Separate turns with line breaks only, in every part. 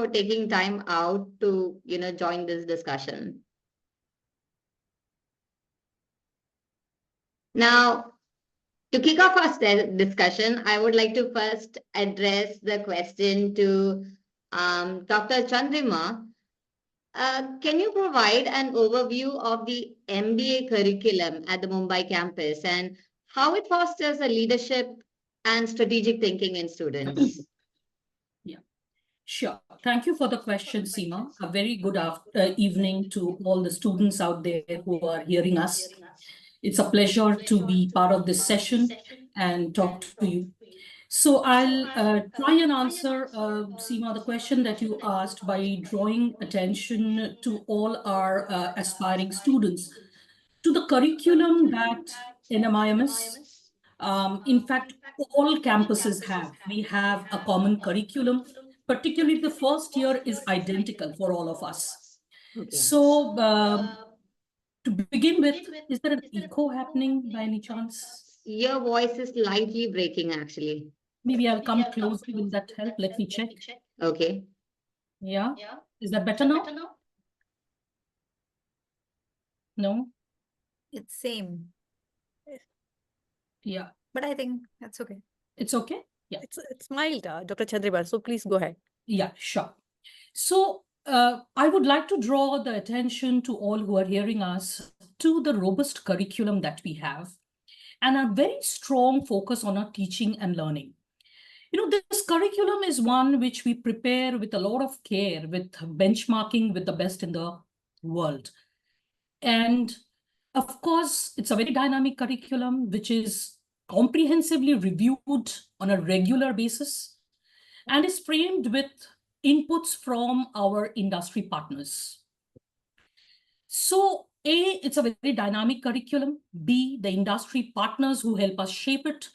for taking time out to, join this discussion. Now, to kick off our discussion, I would like to first address the question to Dr. Chandrima. Can you provide an overview of the MBA curriculum at the Mumbai campus and how it fosters a leadership and strategic thinking in students?
Yeah, sure. Thank you for the question, Seema. A very good evening to all the students out there who are hearing us. It's a pleasure to be part of this session and talk to you. So I'll try and answer, Seema, the question that you asked by drawing attention to all our aspiring students to the curriculum that NMIMS, in fact, all campuses have. We have a common curriculum, particularly the first year is identical for all of us. Okay. So to begin with, is there an echo happening by any chance?
Your voice is slightly breaking, actually.
Maybe I'll come closer. Will that help? Let me check.
Okay.
Yeah. Is that better now? No?
It's same.
Yeah.
But I think that's okay.
It's okay? Yeah.
It's mild, Dr. Chandrima. So please go ahead.
Yeah, sure. So I would like to draw the attention to all who are hearing us to the robust curriculum that we have and a very strong focus on our teaching and learning. This curriculum is one which we prepare with a lot of care, with benchmarking with the best in the world. And of course, it's a very dynamic curriculum, which is comprehensively reviewed on a regular basis and is framed with inputs from our industry partners. So A, it's a very dynamic curriculum. B, the industry partners who help us shape it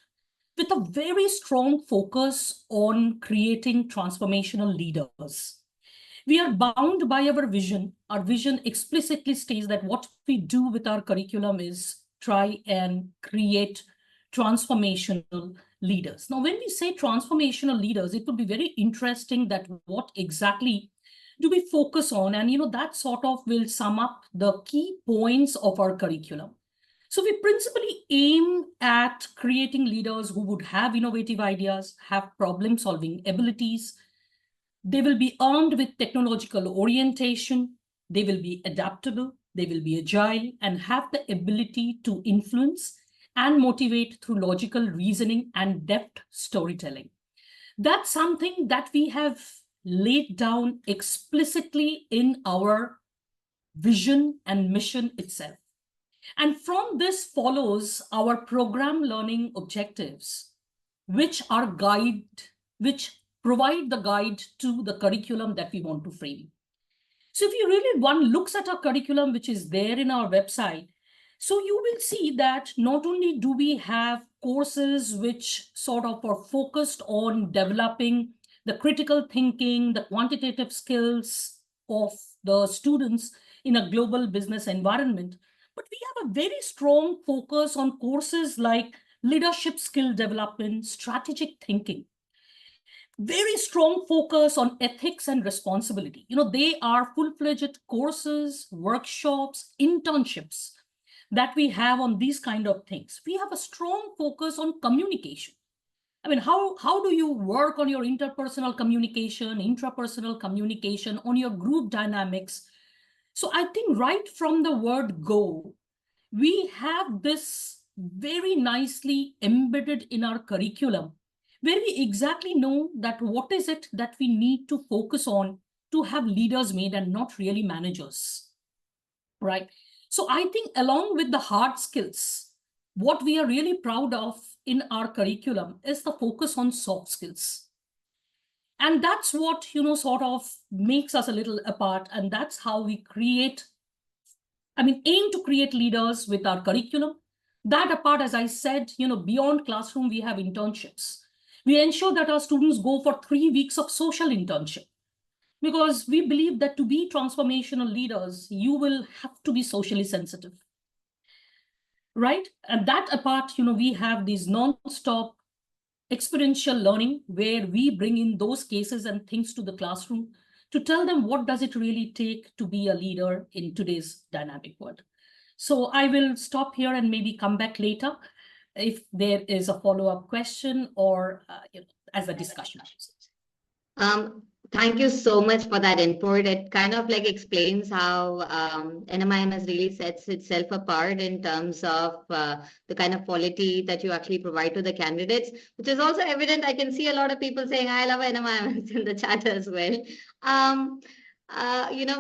with a very strong focus on creating transformational leaders. We are bound by our vision. Our vision explicitly states that what we do with our curriculum is try and create transformational leaders. Now, when we say transformational leaders, it would be very interesting that what exactly do we focus on? And, that sort of will sum up the key points of our curriculum. So we principally aim at creating leaders who would have innovative ideas, have problem-solving abilities. They will be armed with technological orientation. They will be adaptable. They will be agile and have the ability to influence and motivate through logical reasoning and depth storytelling. That's something that we have laid down explicitly in our vision and mission itself. And from this follows our program learning objectives, which provide the guide to the curriculum that we want to frame. So if one looks at our curriculum, which is there in our website, so you will see that not only do we have courses which sort of are focused on developing the critical thinking, the quantitative skills of the students in a global business environment, but we have a very strong focus on courses like leadership skill development, strategic thinking, very strong focus on ethics and responsibility. They are full-fledged courses, workshops, internships that we have on these kind of things. We have a strong focus on communication. How do you work on your interpersonal communication, intrapersonal communication, on your group dynamics? So I think right from the word go, we have this very nicely embedded in our curriculum, where we exactly know that what is it that we need to focus on to have leaders made and not really managers, right? So I think along with the hard skills, what we are really proud of in our curriculum is the focus on soft skills. And that's what, sort of makes us a little apart. And that's how we aim to create leaders with our curriculum. That apart, as I said, beyond classroom, we have internships. We ensure that our students go for 3 weeks of social internship, because we believe that to be transformational leaders, you will have to be socially sensitive, right? And that apart, we have these non-stop experiential learning where we bring in those cases and things to the classroom to tell them what does it really take to be a leader in today's dynamic world. So I will stop here and maybe come back later if there is a follow-up question or as a discussion.
Thank you so much for that input. It kind of like explains how NMIMS really sets itself apart in terms of the kind of quality that you actually provide to the candidates, which is also evident. I can see a lot of people saying, I love NMIMS in the chat as well.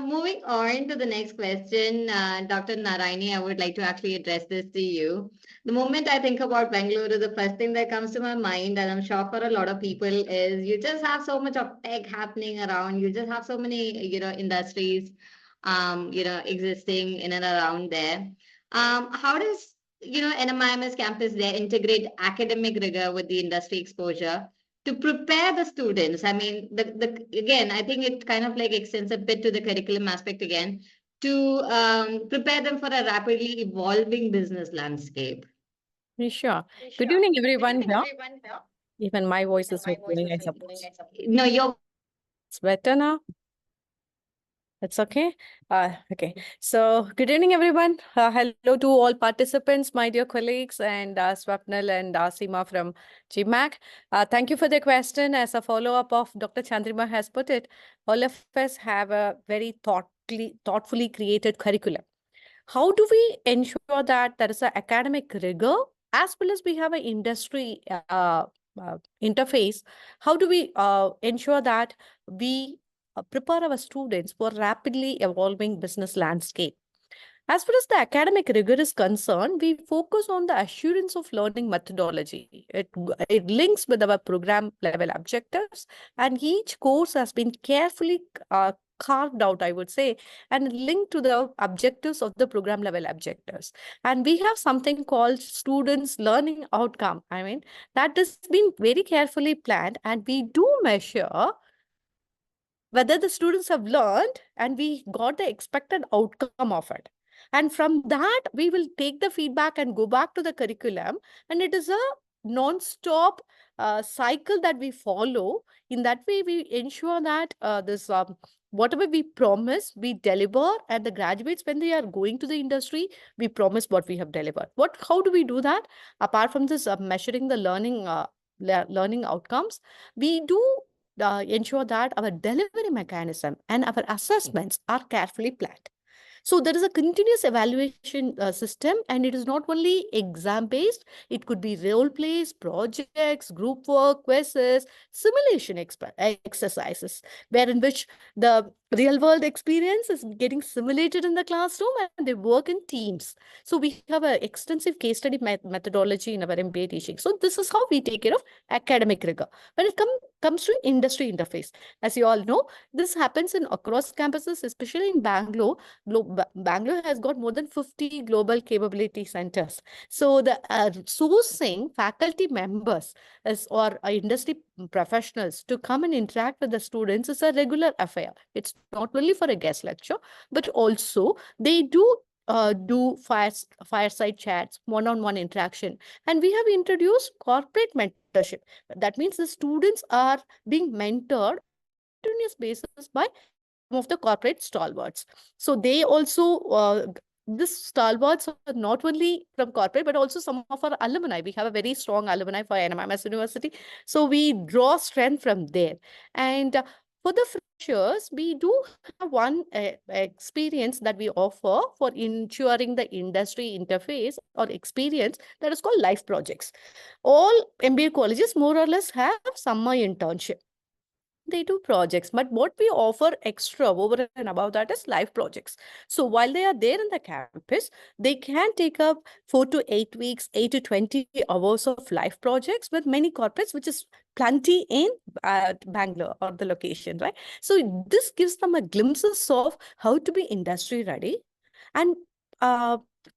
Moving on to the next question, Dr. Narayani, I would like to actually address this to you. The moment I think about Bangalore, the first thing that comes to my mind, and I'm sure for a lot of people, is you just have so much of tech happening around. You just have so many, industries, existing in and around there. How does, NMIMS campus there integrate academic rigor with the industry exposure to prepare the students? I mean, again, I think it kind of like extends a bit to the curriculum aspect again, to prepare them for a rapidly evolving business landscape.
Sure. Good evening, everyone here. Even my voice is not going, I suppose.
No, you're
It's better now. That's okay. Okay. So good evening, everyone. Hello to all participants, my dear colleagues, and Swapnil and Seema from GMAC. Thank you for the question. As a follow-up of Dr. Chandrima has put it, all of us have a very thoughtfully created curriculum. How do we ensure that there is an academic rigor as well as we have an industry interface? How do we ensure that we prepare our students for rapidly evolving business landscape? As far as the academic rigor is concerned, we focus on the assurance of learning methodology. It links with our program level objectives, and each course has been carefully carved out, I would say, and linked to the objectives of the program level objectives. And we have something called students' learning outcome. I mean, that has been very carefully planned, and we do measure whether the students have learned and we got the expected outcome of it. And from that, we will take the feedback and go back to the curriculum. And it is a non-stop cycle that we follow. In that way, we ensure that whatever we promise, we deliver. And the graduates, when they are going to the industry, we promise what we have delivered. How do we do that? Apart from this measuring the learning outcomes, we do ensure that our delivery mechanism and our assessments are carefully planned. So there is a continuous evaluation system, and it is not only exam-based. It could be role plays, projects, group work, quizzes, simulation exercises, wherein which the real-world experience is getting simulated in the classroom and they work in teams. So we have an extensive case study methodology in our MBA teaching. So this is how we take care of academic rigor. When it comes to industry interface, as you all know, this happens in across campuses, especially in Bangalore. Bangalore has got more than 50 global capability centers. So the sourcing faculty members or industry professionals to come and interact with the students is a regular affair. It's not only for a guest lecture, but also they do fireside chats, one-on-one interaction. And we have introduced corporate mentorship. That means the students are being mentored on a continuous basis by some of the corporate stalwarts. So they also, this stalwarts are not only from corporate, but also some of our alumni. We have a very strong alumni for NMIMS University. So we draw strength from there. And for the freshers, we do have one experience that we offer for ensuring the industry interface or experience that is called life projects. All MBA colleges more or less have summer internship. They do projects, but what we offer extra over and above that is live projects. So while they are there in the campus, they can take up 4 to 8 weeks, 8 to 20 hours of live projects with many corporates, which is plenty in Bangalore or the location, right? So this gives them a glimpses of how to be industry ready and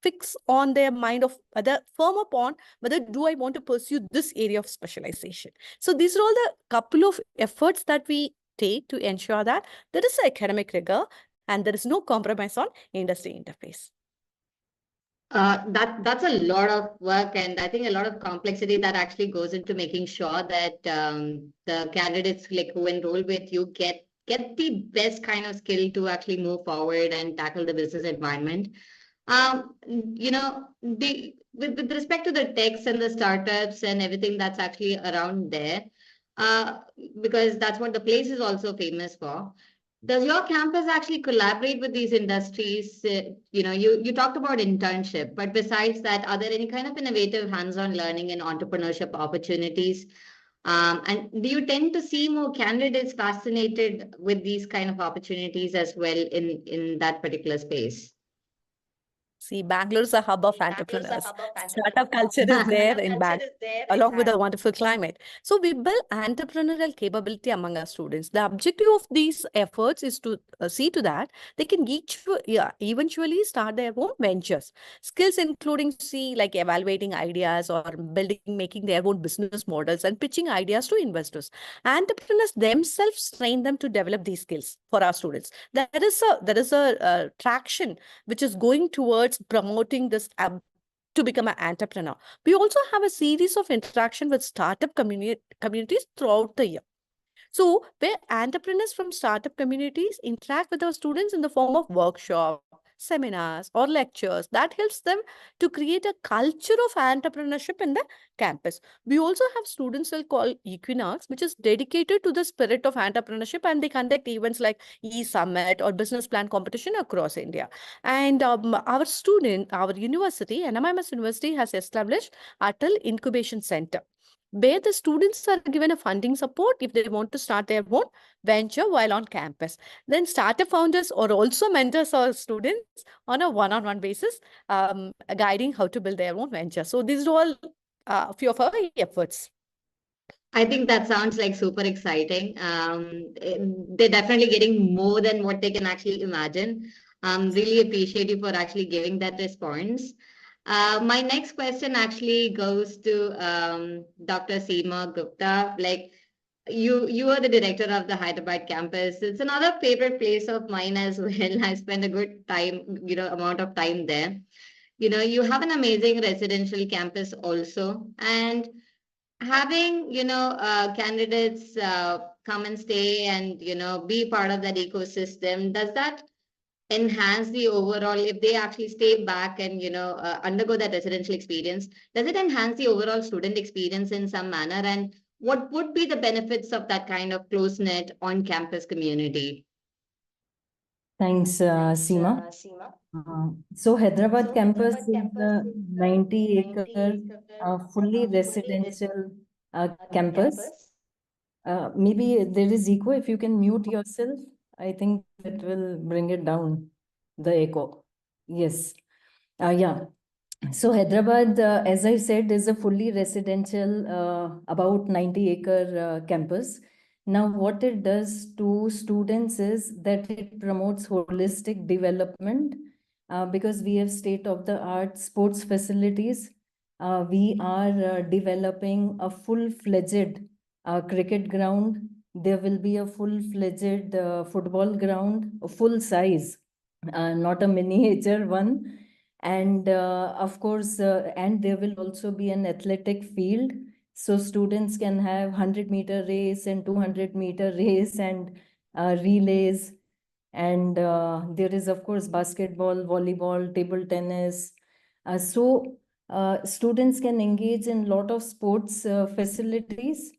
fix on their mind of whether firm upon whether do I want to pursue this area of specialization. So these are all the couple of efforts that we take to ensure that there is academic rigor and there is no compromise on industry interface.
That's a lot of work, and I think a lot of complexity that actually goes into making sure that the candidates like who enroll with you get get the best kind of skill to actually move forward and tackle the business environment. With respect to the techs and the startups and everything that's actually around there, uh, because that's what the place is also famous for. Does your campus actually collaborate with these industries? You talked about internship, but besides that, are there any kind of innovative hands-on learning and entrepreneurship opportunities? And do you tend to see more candidates fascinated with these kind of opportunities as well in that particular space?
See, Bangalore is a hub of entrepreneurs. Startup culture is there in Bangalore, along with a wonderful climate. So we build entrepreneurial capability among our students. The objective of these efforts is to see to that they can eventually start their own ventures. Skills including like evaluating ideas or making their own business models and pitching ideas to investors. Entrepreneurs themselves train them to develop these skills for our students. There is a traction which is going towards promoting this to become an entrepreneur. We also have a series of interaction with startup communities throughout the year. So where entrepreneurs from startup communities interact with our students in the form of workshop, seminars, or lectures that helps them to create a culture of entrepreneurship in the campus. We also have students called Equinox, which is dedicated to the spirit of entrepreneurship, and they conduct events like e-summit or business plan competition across India. And our university, NMIMS University, has established Atal Incubation Center, where the students are given a funding support if they want to start their own venture while on campus. Then startup founders are also mentors our students on a one-on-one basis, guiding how to build their own venture. So these are all a few of our efforts.
I think that sounds like super exciting. They're definitely getting more than what they can actually imagine. Really appreciate you for actually giving that response. My next question actually goes to Dr. Seema Gupta. Like you are the director of the Hyderabad campus. It's another favorite place of mine as well. I spend a good amount of time there. You have an amazing residential campus also, and having candidates come and stay and be part of that ecosystem, does that enhance the overall, if they actually stay back and undergo that residential experience, does it enhance the overall student experience in some manner? And what would be the benefits of that kind of close-knit on-campus community?
Thanks, Seema. So Hyderabad campus is a 90-acre fully residential campus. Maybe there is echo. If you can mute yourself, I think that will bring it down, the echo. Yes. Yeah. So Hyderabad, as I said, is a fully residential, about 90-acre campus. Now, what it does to students is that it promotes holistic development because we have state-of-the-art sports facilities. We are developing a full-fledged cricket ground. There will be a full-fledged football ground, a full size, not a miniature one. And of course, and there will also be an athletic field. So students can have 100-meter race and 200-meter race and relays. And there is, of course, basketball, volleyball, table tennis. So students can engage in a lot of sports facilities.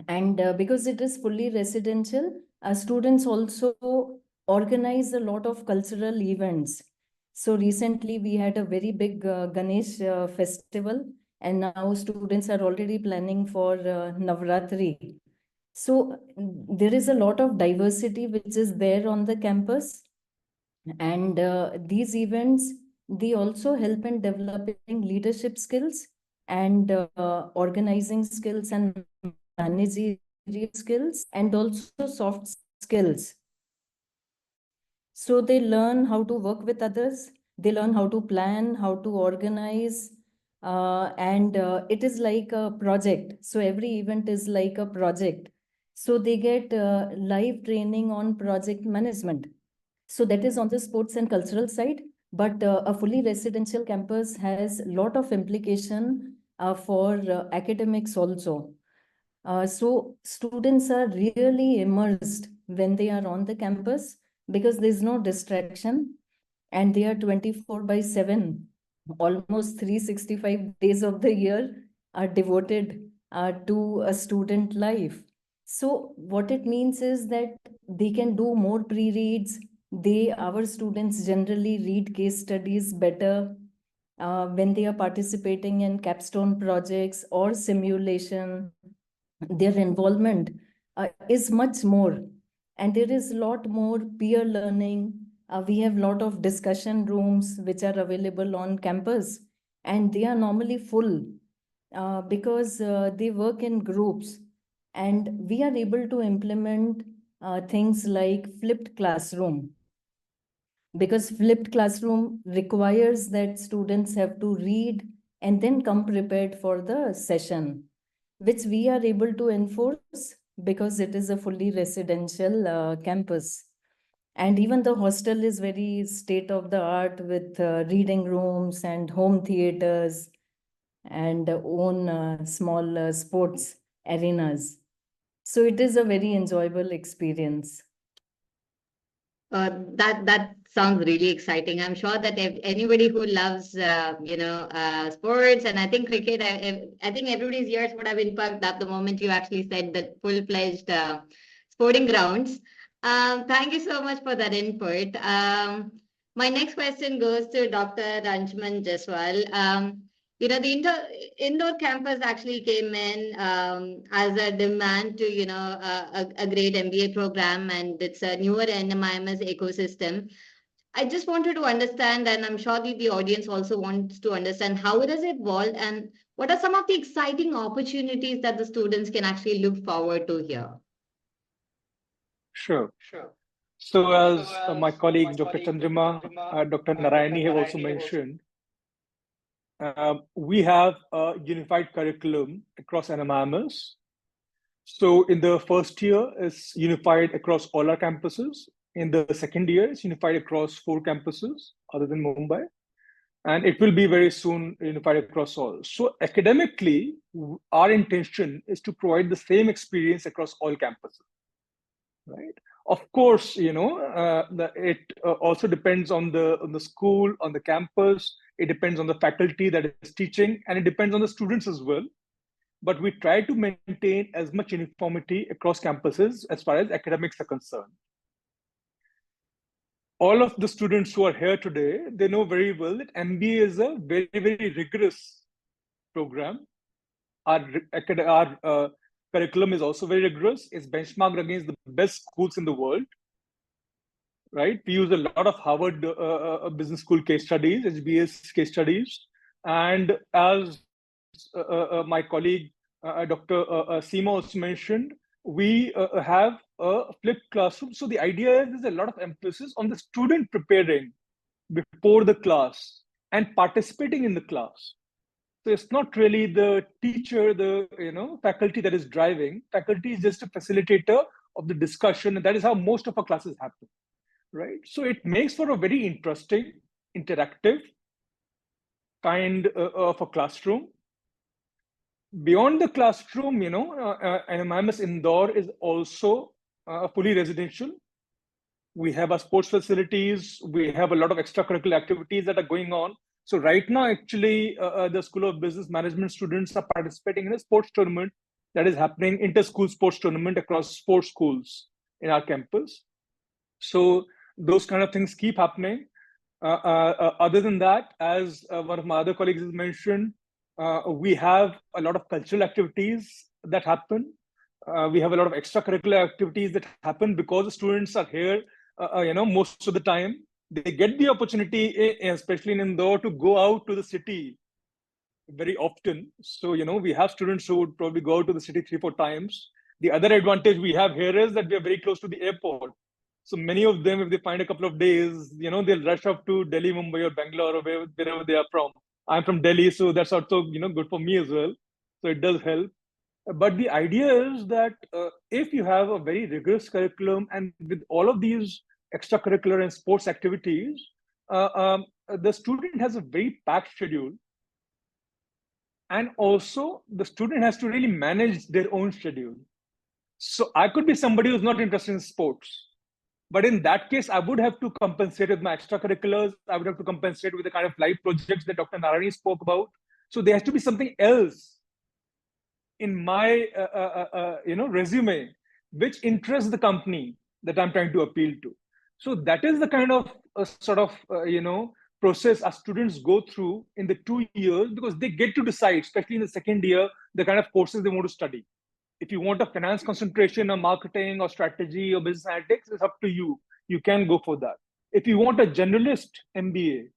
And because it is fully residential, students also organize a lot of cultural events. So recently we had a very big Ganesh festival, and now students are already planning for Navratri. So there is a lot of diversity which is there on the campus. And these events, they also help in developing leadership skills and organizing skills and managerial skills and also soft skills. So they learn how to work with others, they learn how to plan, how to organize, and it is like a project. So every event is like a project. So they get live training on project management. So that is on the sports and cultural side, but a fully residential campus has a lot of implication for academics also. So students are really immersed when they are on the campus, because there's no distraction and they are 24/7, almost 365 days of the year are devoted to a student life. So what it means is that they can do more pre-reads. Our students generally read case studies better when they are participating in capstone projects or simulation. Their involvement is much more, and there is a lot more peer learning. We have a lot of discussion rooms which are available on campus, and they are normally full because they work in groups, and we are able to implement things like flipped classroom, because flipped classroom requires that students have to read and then come prepared for the session, which we are able to enforce because it is a fully residential campus. And even the hostel is very state of the art with reading rooms and home theaters and own small sports arenas. So it is a very enjoyable experience.
That sounds really exciting. I'm sure that if anybody who loves sports, and I think cricket, I think everybody's ears would have been perked up the moment you actually said that full-fledged sporting grounds. Thank you so much for that input. My next question goes to Dr. Ranjman Jaswal. The indoor campus actually came in as a demand to, a great MBA program, and it's a newer NMIMS ecosystem. I just wanted to understand, and I'm sure the audience also wants to understand, how it has evolved and what are some of the exciting opportunities that the students can actually look forward to here?
Sure. So as my colleagues, Dr. Chandrima, Dr. Narayani have also mentioned, we have a unified curriculum across NMIMS. So in the first year, it's unified across all our campuses. In the second year, it's unified across 4 campuses other than Mumbai. And it will be very soon unified across all. So academically, our intention is to provide the same experience across all campuses, right? Of course, it also depends on the school, on the campus. It depends on the faculty that is teaching, and it depends on the students as well. But we try to maintain as much uniformity across campuses as far as academics are concerned. All of the students who are here today, they know very well that MBA is a very, very rigorous program. Our curriculum is also very rigorous. It's benchmarked against the best schools in the world, right? We use a lot of Harvard Business School case studies, HBS case studies. And as my colleague, Dr. Seema also mentioned, we have a flipped classroom. So the idea is there's a lot of emphasis on the student preparing before the class and participating in the class. So it's not really the teacher, the faculty that is driving. Faculty is just a facilitator of the discussion, and that is how most of our classes happen, right? So it makes for a very interesting, interactive kind of a classroom. Beyond the classroom, NMIMS Indore is also fully residential. We have our sports facilities. We have a lot of extracurricular activities that are going on. So right now, actually, the School of Business Management students are participating in a sports tournament that is happening, inter-school sports tournament across 4 schools in our campus. So those kind of things keep happening. Other than that, as one of my other colleagues has mentioned, we have a lot of cultural activities that happen. We have a lot of extracurricular activities that happen because the students are here, most of the time. They get the opportunity, especially in Indore, to go out to the city very often. So, we have students who would probably go out to the city 3-4 times. The other advantage we have here is that we are very close to the airport. So many of them, if they find a couple of days, they'll rush up to Delhi, Mumbai, or Bangalore, or wherever they are from. I'm from Delhi, so that's also, good for me as well. So it does help. But the idea is that if you have a very rigorous curriculum and with all of these extracurricular and sports activities, the student has a very packed schedule. And also the student has to really manage their own schedule. So I could be somebody who's not interested in sports. But in that case, I would have to compensate with my extracurriculars. I would have to compensate with the kind of live projects that Dr. Narani spoke about. So there has to be something else in my resume which interests the company that I'm trying to appeal to. So that is the kind of process our students go through in the 2 years, because they get to decide, especially in the second year, the kind of courses they want to study. If you want a finance concentration or marketing or strategy or business analytics, it's up to you. You can go for that. If you want a generalist MBA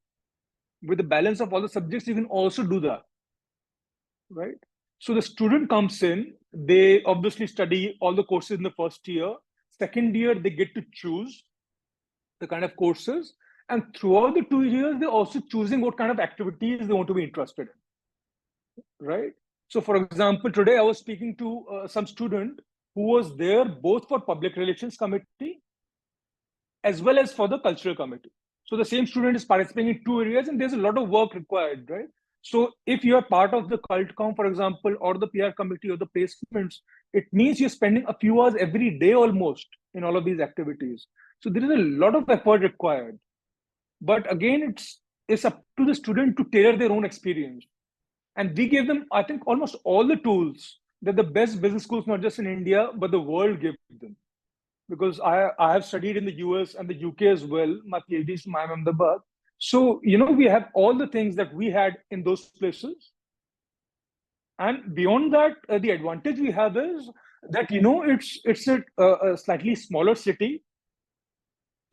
with a balance of all the subjects, you can also do that, right? So the student comes in, they obviously study all the courses in the first year. Second year, they get to choose the kind of courses. And throughout the 2 years, they're also choosing what kind of activities they want to be interested in, right? So for example, today I was speaking to some student who was there both for public relations committee as well as for the cultural committee. So the same student is participating in 2 areas, and there's a lot of work required, right? So if you are part of the CultCom, for example, or the PR committee or the placements, it means you're spending a few hours every day almost in all of these activities. So there is a lot of effort required. But again, it's up to the student to tailor their own experience. And we gave them, I think, almost all the tools that the best business schools, not just in India, but the world give them. Because I have studied in the US and the UK as well. My PhD is from IIM Ahmedabad. So, we have all the things that we had in those places. And beyond that, the advantage we have is that, it's a slightly smaller city.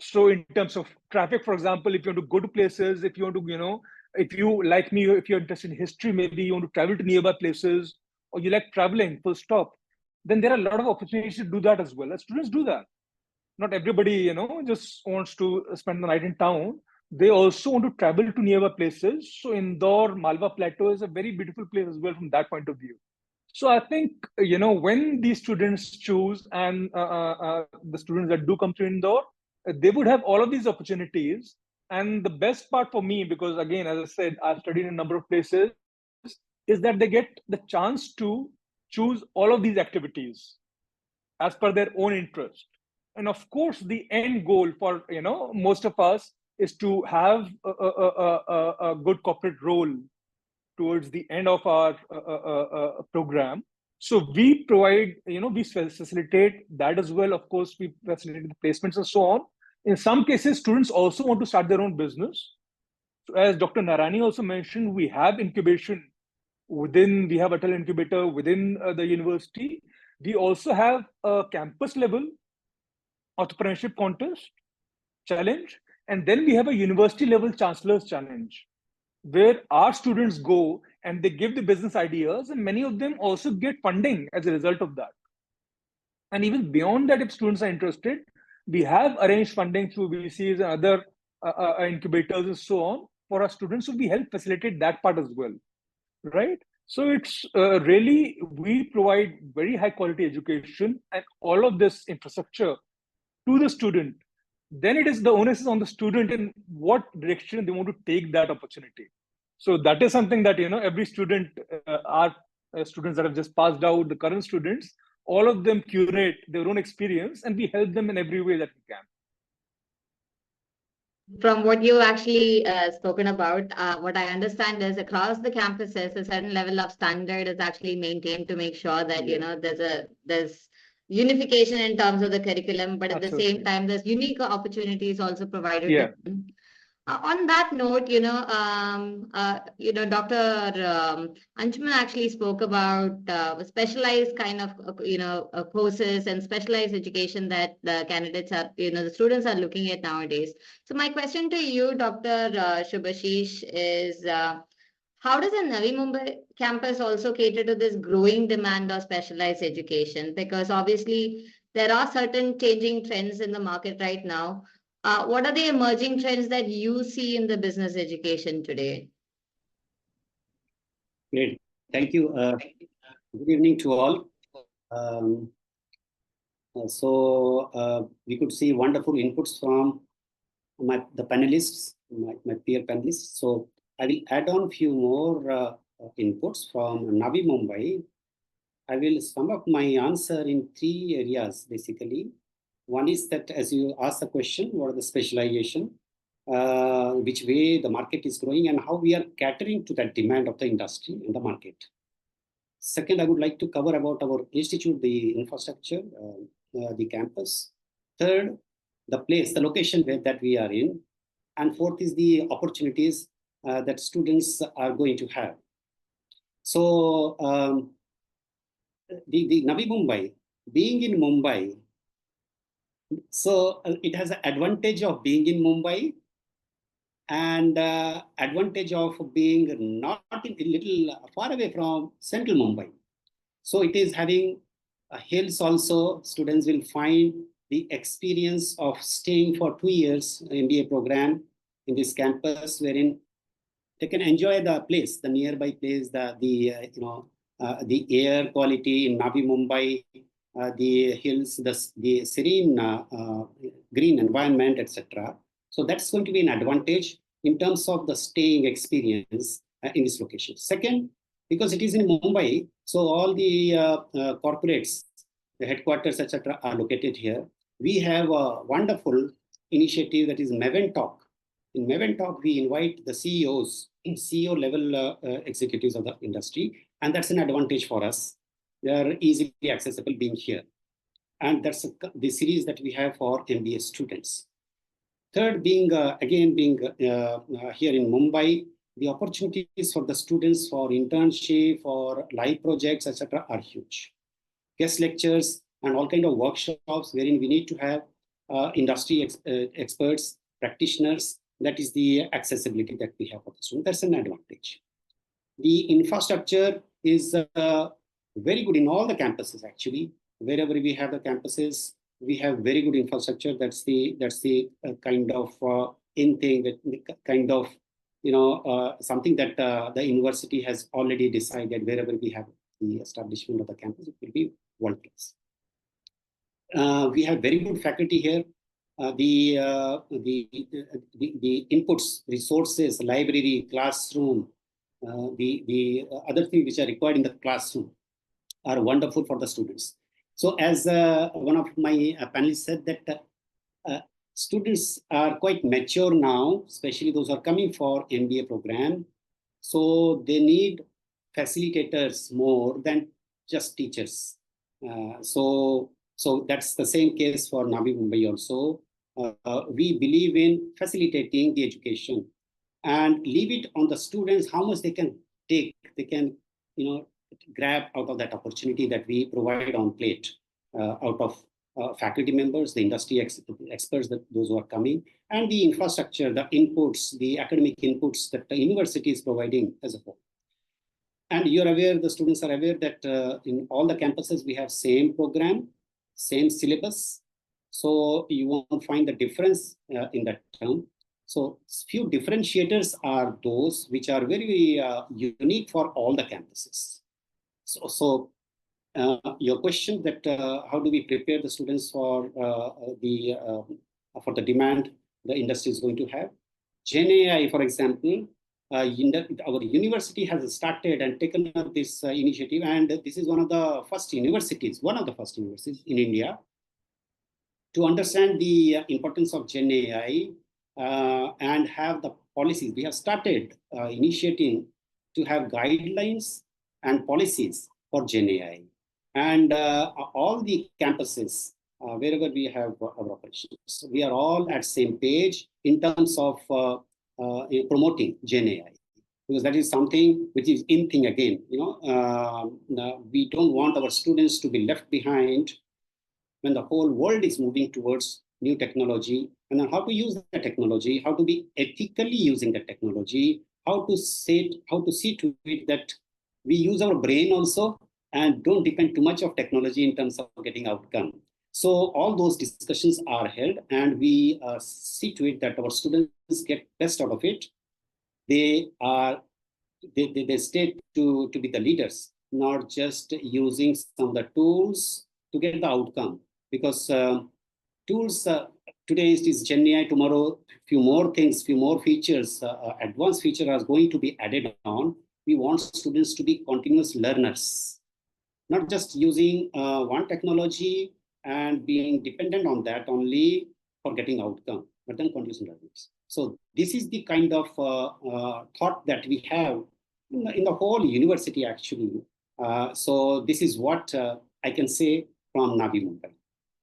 So in terms of traffic, for example, if you want to go to places, if you want to, if you, like me, if you're interested in history, maybe you want to travel to nearby places, or you like traveling, full stop, then there are a lot of opportunities to do that as well. As students do that. Not everybody, just wants to spend the night in town. They also want to travel to nearby places. So Indore, Malwa Plateau is a very beautiful place as well from that point of view. So I think, when these students choose, and the students that do come to Indore, they would have all of these opportunities. And the best part for me, because again, as I said, I've studied in a number of places, is that they get the chance to choose all of these activities as per their own interest. And of course, the end goal for most of us is to have a good corporate role towards the end of our program. So we provide, we facilitate that as well. Of course, we facilitate the placements and so on. In some cases, students also want to start their own business. So as Dr. Narani also mentioned, we have incubation we have Atal Incubator within the university. We also have a campus level entrepreneurship contest challenge. And then we have a university level chancellor's challenge, where our students go and they give the business ideas, and many of them also get funding as a result of that. And even beyond that, if students are interested, we have arranged funding through VCs and other incubators and so on for our students. So we help facilitate that part as well, right? So it's really, we provide very high quality education and all of this infrastructure to the student. Then it is the onus is on the student in what direction they want to take that opportunity. So that is something that, every student, our students that have just passed out, the current students, all of them curate their own experience, and we help them in every way that we can.
From what you actually spoken about, what I understand is across the campuses, a certain level of standard is actually maintained to make sure that, there's unification in terms of the curriculum, but at the same time, there's unique opportunities also provided to them. On that note, Dr. Anshuman actually spoke about specialized kind of, courses and specialized education that the candidates are, the students are looking at nowadays. So my question to you, Dr. Shubhasheesh, is how does the Navi Mumbai campus also cater to this growing demand of specialized education? Because obviously there are certain changing trends in the market right now. What are the emerging trends that you see in the business education today?
Great. Thank you. Good evening to all. We could see wonderful inputs from the panelists, my peer panelists. So I will add on a few more inputs from Navi Mumbai. I will sum up my answer in 3 areas, basically. One is that as you ask the question, what are the specialization, which way the market is growing and how we are catering to that demand of the industry and the market. Second, I would like to cover about our institute, the infrastructure, the campus. Third, the place, the location that we are in. And fourth is the opportunities that students are going to have. So the Navi Mumbai, being in Mumbai, so it has an advantage of being in Mumbai and advantage of being not in a little far away from central Mumbai. So it is having hills also. Students will find the experience of staying for 2 years MBA program in this campus, wherein they can enjoy the place, the nearby place, the air quality in Navi Mumbai, the hills, the serene green environment, etc. So that's going to be an advantage in terms of the staying experience in this location. Second, because it is in Mumbai, so all the corporates, the headquarters, etc., are located here. We have a wonderful initiative that is Maven Talk. In Maven Talk, we invite the CEOs, CEO level executives of the industry, and that's an advantage for us. They are easily accessible being here. And that's the series that we have for MBA students. Third, being here in Mumbai, the opportunities for the students for internship, for live projects, etc., are huge. Guest lectures and all kind of workshops wherein we need to have industry experts, practitioners. That is the accessibility that we have for the student. That's an advantage. The infrastructure is very good in all the campuses, actually. Wherever we have the campuses, we have very good infrastructure. That's the kind of in thing, that kind of something that the university has already decided. Wherever we have the establishment of the campus, it will be world class. We have very good faculty here. The inputs, resources, library, classroom, the other things which are required in the classroom are wonderful for the students. So as one of my panelists said that students are quite mature now, especially those who are coming for MBA program. So they need facilitators more than just teachers. So that's the same case for Navi Mumbai also. We believe in facilitating the education and leave it on the students how much they can take, they can grab out of that opportunity that we provide on plate out of faculty members, the industry experts, those who are coming, and the infrastructure, the inputs, the academic inputs that the university is providing as a whole. And you're aware, the students are aware that in all the campuses we have same program, same syllabus. So you won't find the difference in that term. So few differentiators are those which are very unique for all the campuses. So your question that how do we prepare the students for the demand the industry is going to have? GenAI, for example, our university has started and taken up this initiative, and this is one of the first universities in India to understand the importance of GenAI and have the policies. We have started initiating to have guidelines and policies for GenAI. And all the campuses, wherever we have our operations, we are all at same page in terms of promoting GenAI, because that is something which is in thing again. We don't want our students to be left behind when the whole world is moving towards new technology, and then how to use the technology, how to be ethically using the technology, how to see to it that we use our brain also and don't depend too much of technology in terms of getting outcome. So all those discussions are held, and we see to it that our students get best out of it. They stay to be the leaders, not just using some of the tools to get the outcome. Because tools, today is GenAI, tomorrow few more things, few more features, advanced features are going to be added on. We want students to be continuous learners, not just using one technology and being dependent on that only for getting outcome, but then continuous learnings. So this is the kind of thought that we have in the whole university, actually. So this is what I can say from Navi Mumbai.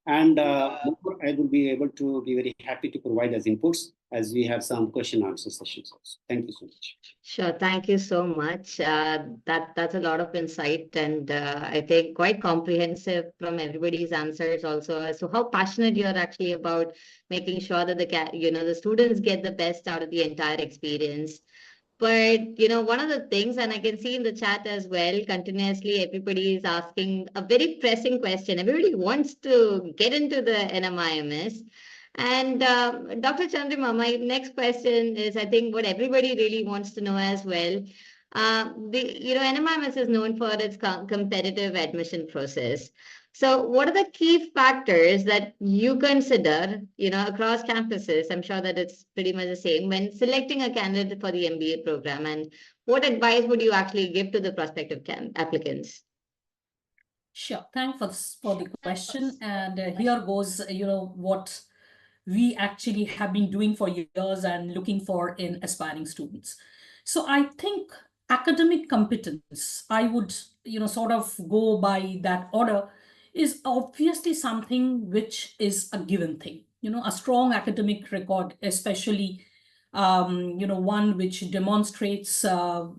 And I will be able to be very happy to provide as inputs as we have some question answer sessions also. Thank you so much.
Sure, thank you so much. That's a lot of insight, and I think quite comprehensive from everybody's answers also as to how passionate you're actually about making sure that the students get the best out of the entire experience. But, one of the things, and I can see in the chat as well, continuously everybody is asking a very pressing question. Everybody wants to get into the NMIMS. And Dr. Chandrima, my next question is, I think, what everybody really wants to know as well. NMIMS is known for its competitive admission process. So what are the key factors that you consider, across campuses? I'm sure that it's pretty much the same when selecting a candidate for the MBA program. And what advice would you actually give to the prospective applicants?
Sure. Thanks for the question. And here goes, what we actually have been doing for years and looking for in aspiring students. So I think academic competence, I would, sort of go by that order, is obviously something which is a given thing. A strong academic record, especially, one which demonstrates that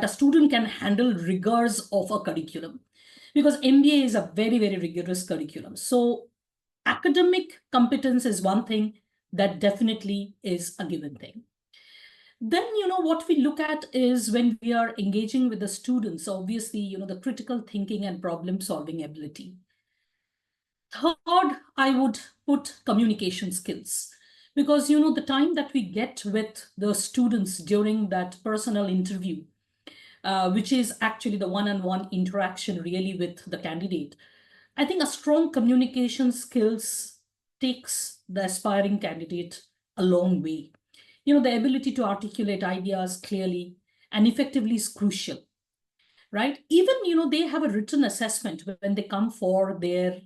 a student can handle rigors of a curriculum, because MBA is a very, very rigorous curriculum. So academic competence is one thing that definitely is a given thing. Then, what we look at is when we are engaging with the students, obviously, the critical thinking and problem solving ability. Third, I would put communication skills, because, the time that we get with the students during that personal interview, which is actually the one-on-one interaction really with the candidate, I think a strong communication skills takes the aspiring candidate a long way. The ability to articulate ideas clearly and effectively is crucial, right? Even, they have a written assessment when they come for their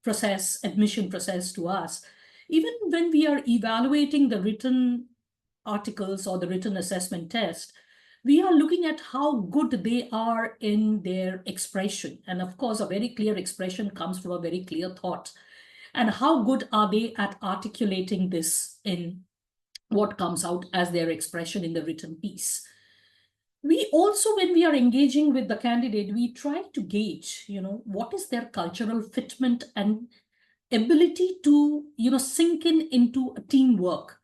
admission process to us. Even when we are evaluating the written articles or the written assessment test, we are looking at how good they are in their expression. And of course, a very clear expression comes from a very clear thought. And how good are they at articulating this in what comes out as their expression in the written piece. We also, when we are engaging with the candidate, we try to gauge, what is their cultural fitment and ability to, sink into a teamwork.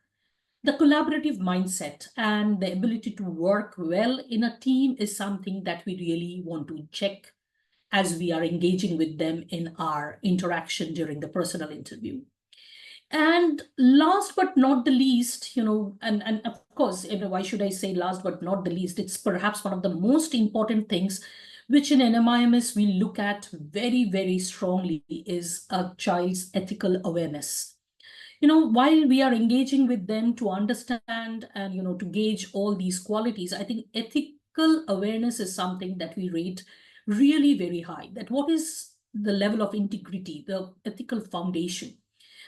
The collaborative mindset and the ability to work well in a team is something that we really want to check as we are engaging with them in our interaction during the personal interview. And last but not the least, and of course, why should I say last but not the least? It's perhaps one of the most important things which in NMIMS we look at very, very strongly is a child's ethical awareness. While we are engaging with them to understand and, to gauge all these qualities, I think ethical awareness is something that we rate really very high. That what is the level of integrity, the ethical foundation.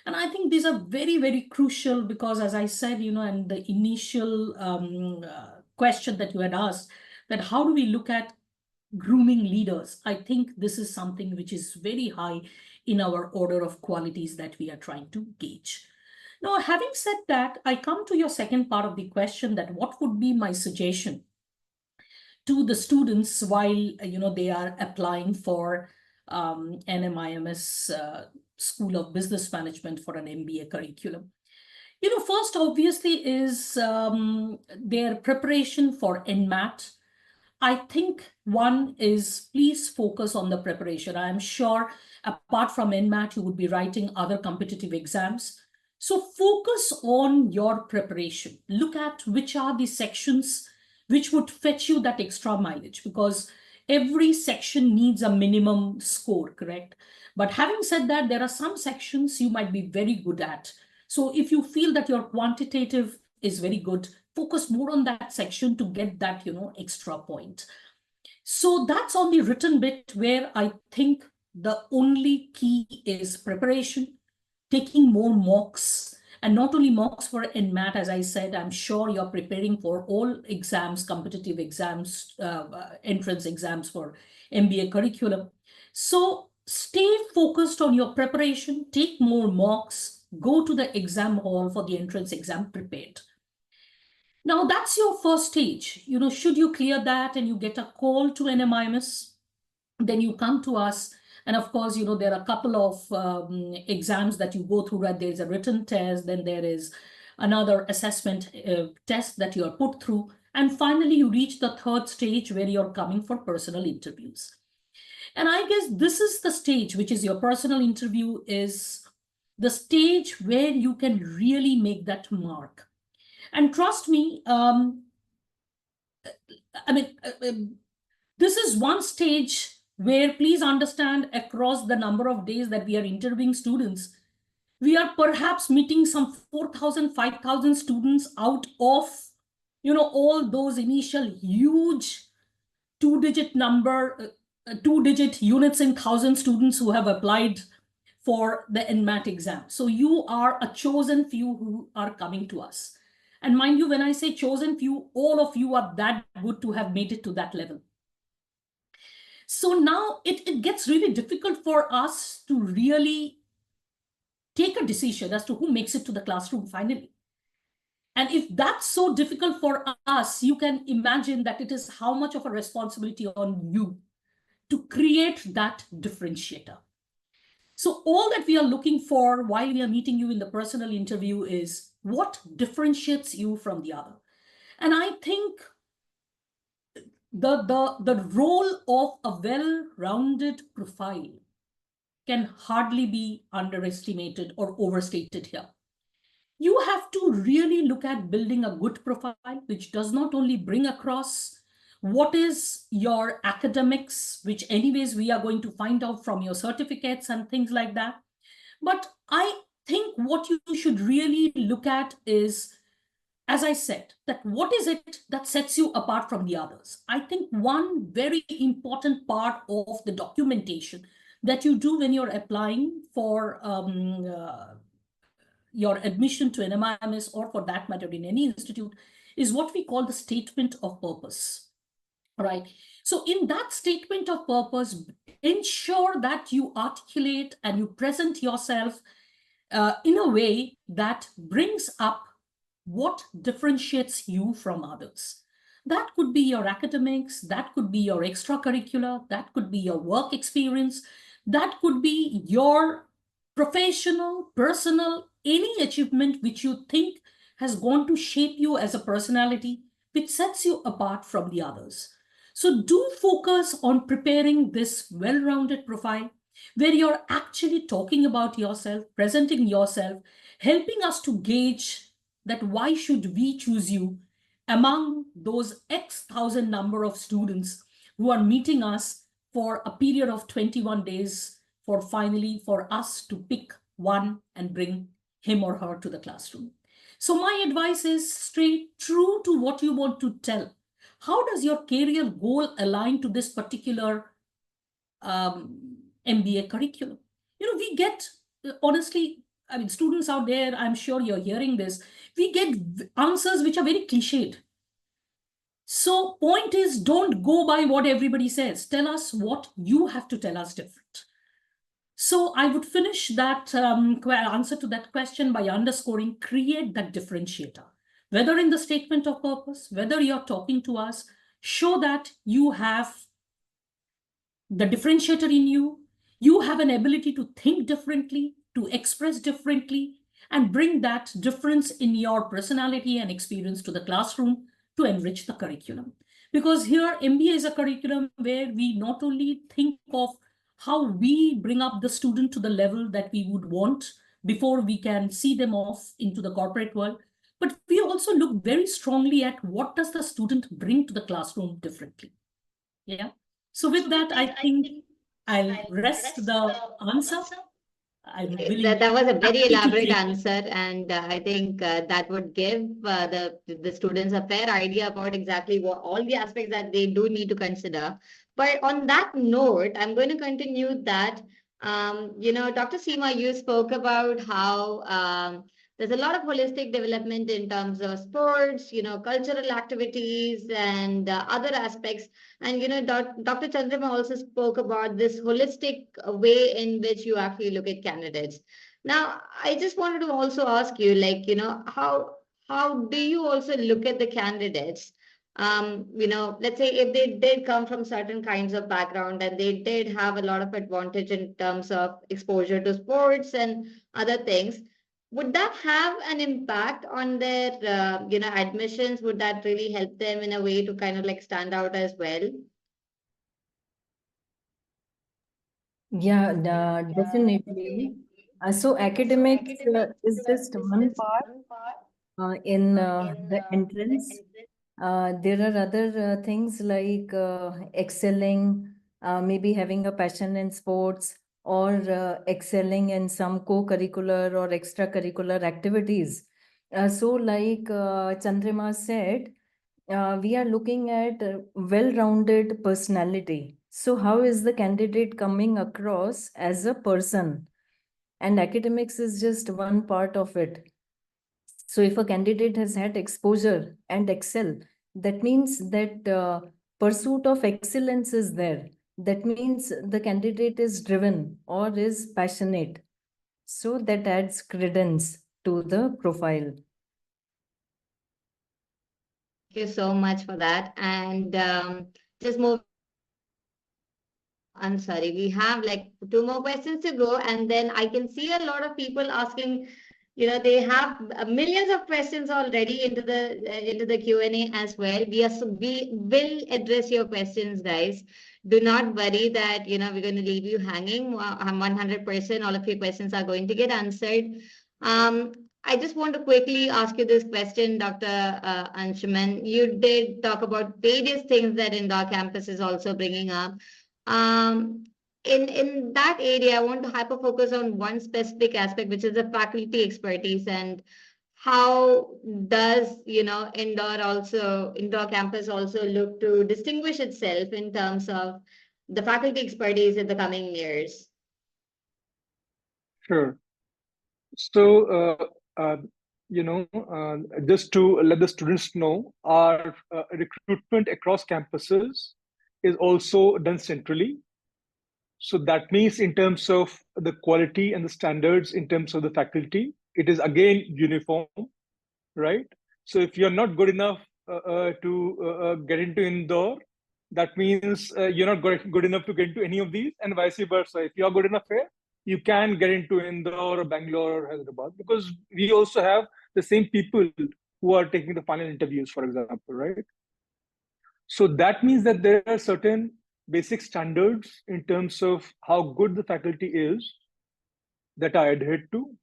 And I think these are very, very crucial because, as I said, and the initial question that you had asked, that how do we look at grooming leaders? I think this is something which is very high in our order of qualities that we are trying to gauge. Now, having said that, I come to your second part of the question, that what would be my suggestion to the students while, they are applying for NMIMS School of Business Management for an MBA curriculum. First, obviously, is their preparation for NMAT. I think one is please focus on the preparation. I am sure apart from NMAT, you would be writing other competitive exams. So focus on your preparation. Look at which are the sections which would fetch you that extra mileage, because every section needs a minimum score, correct? But having said that, there are some sections you might be very good at. So if you feel that your quantitative is very good, focus more on that section to get that, extra point. So that's on the written bit where I think the only key is preparation, taking more mocks, and not only mocks for NMAT, as I said, I'm sure you're preparing for all exams, competitive exams, entrance exams for MBA curriculum. So stay focused on your preparation, take more mocks, go to the exam hall for the entrance exam prepared. Now that's your first stage. You know, should you clear that and you get a call to NMIMS, then you come to us. And of course, you know, there are a couple of exams that you go through, right? There's a written test, then there is another assessment test that you are put through. And finally, you reach the third stage where you're coming for personal interviews. And I guess this is the stage, which is your personal interview, is the stage where you can really make that mark. And trust me, this is one stage where, please understand, across the number of days that we are interviewing students, we are perhaps meeting some 4,000, 5,000 students out of, you know, all those initial huge two-digit number, two-digit units in 1,000 students who have applied for the NMAT exam. So you are a chosen few who are coming to us. And mind you, when I say chosen few, all of you are that good to have made it to that level. So now it gets really difficult for us to really take a decision as to who makes it to the classroom finally. And if that's so difficult for us, you can imagine that it is how much of a responsibility on you to create that differentiator. So all that we are looking for while we are meeting you in the personal interview is what differentiates you from the other. And I think the role of a well-rounded profile can hardly be underestimated or overstated here. You have to really look at building a good profile, which does not only bring across what is your academics, which anyways we are going to find out from your certificates and things like that. But I think what you should really look at is, as I said, that what is it that sets you apart from the others? I think one very important part of the documentation that you do when you're applying for your admission to NMIMS, or for that matter in any institute, is what we call the statement of purpose. Right. So in that statement of purpose, ensure that you articulate and you present yourself in a way that brings up what differentiates you from others. That could be your academics, that could be your extracurricular, that could be your work experience, that could be your professional, personal, any achievement which you think has gone to shape you as a personality, which sets you apart from the others. So do focus on preparing this well-rounded profile where you're actually talking about yourself, presenting yourself, helping us to gauge that why should we choose you among those X thousand number of students who are meeting us for a period of 21 days for us to pick one and bring him or her to the classroom. So my advice is stay true to what you want to tell. How does your career goal align to this particular MBA curriculum? You know, we get, honestly, I mean, students out there, I'm sure you're hearing this, we get answers which are very cliched. So point is, don't go by what everybody says. Tell us what you have to tell us different. So I would finish that answer to that question by underscoring, create that differentiator. Whether in the statement of purpose, whether you're talking to us, show that you have the differentiator in you, you have an ability to think differently, to express differently, and bring that difference in your personality and experience to the classroom to enrich the curriculum. Because here, MBA is a curriculum where we not only think of how we bring up the student to the level that we would want before we can see them off into the corporate world, but we also look very strongly at what does the student bring to the classroom differently. Yeah. So with that, I think I'll rest the answer I'm willing.
That was a very
happy to
elaborate
take-
answer, and I think that would give the students a fair idea about exactly what all the aspects that they do need to consider. But on that note, I'm going to continue that. Dr. Seema, you spoke about how there's a lot of holistic development in terms of sports, cultural activities, and other aspects. And Dr. Chandrima also spoke about this holistic way in which you actually look at candidates. Now, I just wanted to also ask you, how do you also look at the candidates? Let's say if they did come from certain kinds of background and they did have a lot of advantage in terms of exposure to sports and other things, would that have an impact on their admissions? Would that really help them in a way to kind of like stand out as well?
Yeah, definitely. So academics is just one part in the entrance. There are other things like excelling, maybe having a passion in sports, or excelling in some co-curricular or extracurricular activities. So like Chandrima said, we are looking at well-rounded personality. So how is the candidate coming across as a person? And academics is just one part of it. So if a candidate has had exposure and excel, that means that pursuit of excellence is there. That means the candidate is driven or is passionate. So that adds credence to the profile.
Thank you so much for that. And just move. I'm sorry, we have like 2 more questions to go, and then I can see a lot of people asking. They have millions of questions already into the Q&A as well. We will address your questions, guys. Do not worry that we're going to leave you hanging. 100% all of your questions are going to get answered. I just want to quickly ask you this question, Dr. Anshuman. You did talk about various things that Indore campus is also bringing up. In that area, I want to hyper focus on one specific aspect, which is the faculty expertise, and how does Indore campus also look to distinguish itself in terms of the faculty expertise in the coming years?
Sure. So, just to let the students know, our recruitment across campuses is also done centrally. So that means in terms of the quality and the standards in terms of the faculty, it is again uniform, right? So if you're not good enough to get into Indore, that means you're not good enough to get into any of these, and vice versa. If you're good enough here, you can get into Indore or Bangalore or Hyderabad, because we also have the same people who are taking the final interviews, for example, right? So that means that there are certain basic standards in terms of how good the faculty is that are adhered to.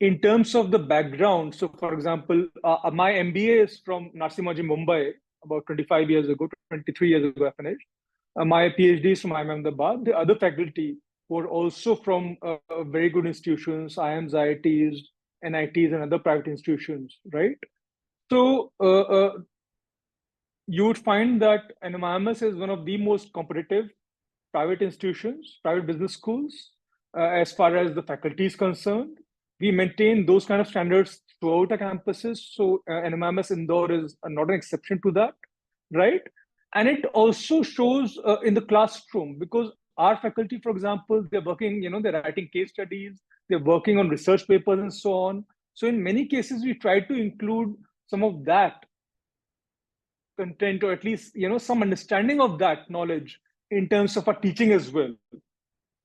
In terms of the background, so for example, my MBA is from Narsimhaji, Mumbai, about 25 years ago, 23 years ago I finished. My PhD is from Ahmedabad. The other faculty were also from very good institutions, IIMs, IITs, NITs, and other private institutions, right? So you would find that NMIMS is one of the most competitive private institutions, private business schools, as far as the faculty is concerned. We maintain those kind of standards throughout our campuses. So NMIMS Indore is not an exception to that, right? And it also shows in the classroom, because our faculty, for example, they're working, they're writing case studies, they're working on research papers and so on. So in many cases, we try to include some of that content, or at least some understanding of that knowledge in terms of our teaching as well.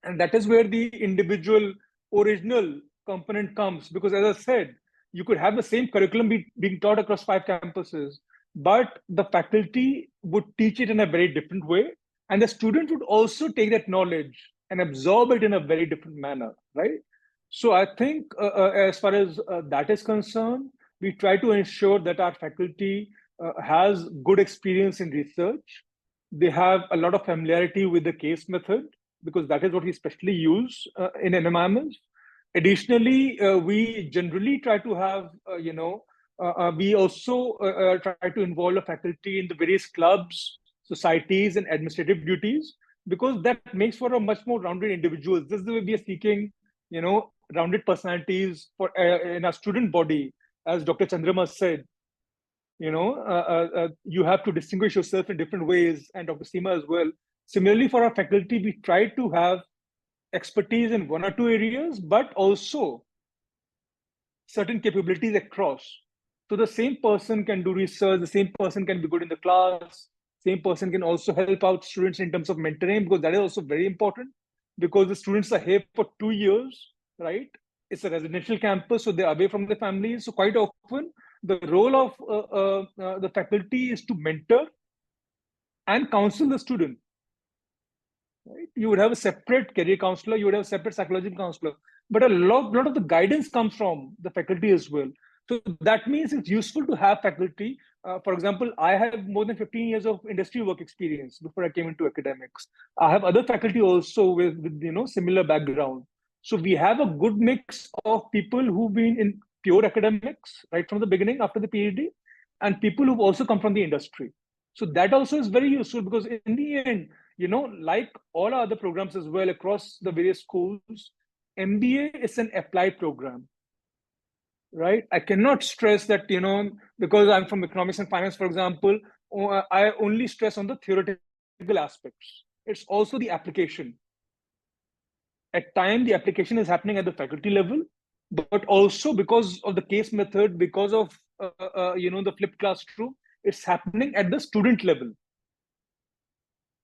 And that is where the individual original component comes, because as I said, you could have the same curriculum being taught across 5 campuses, but the faculty would teach it in a very different way, and the student would also take that knowledge and absorb it in a very different manner, right? So I think as far as that is concerned, we try to ensure that our faculty has good experience in research. They have a lot of familiarity with the case method. because that is what we especially use in NMIMS. Additionally, we generally try to have, we also try to involve the faculty in the various clubs, societies, and administrative duties, because that makes for a much more rounded individuals. This is the way we are seeking, rounded personalities for in our student body. As Dr. Chandrama said, you have to distinguish yourself in different ways, and Dr. Seema as well. Similarly, for our faculty, we try to have expertise in one or two areas, but also certain capabilities across. So the same person can do research, the same person can be good in the class, same person can also help out students in terms of mentoring, because that is also very important, because the students are here for 2 years, right? It's a residential campus, so they're away from the families. So quite often, the role of the faculty is to mentor and counsel the student. Right? You would have a separate career counselor, you would have a separate psychological counselor, but a lot of the guidance comes from the faculty as well. So that means it's useful to have faculty. For example, I have more than 15 years of industry work experience before I came into academics. I have other faculty also with similar background. So we have a good mix of people who've been in pure academics right from the beginning after the PhD, and people who've also come from the industry. So that also is very useful, because in the end, like all our other programs as well across the various schools, MBA is an applied program, right? I cannot stress that, because I'm from economics and finance, for example, I only stress on the theoretical aspects. It's also the application. At times, the application is happening at the faculty level, but also because of the case method, because of, the flipped classroom, it's happening at the student level.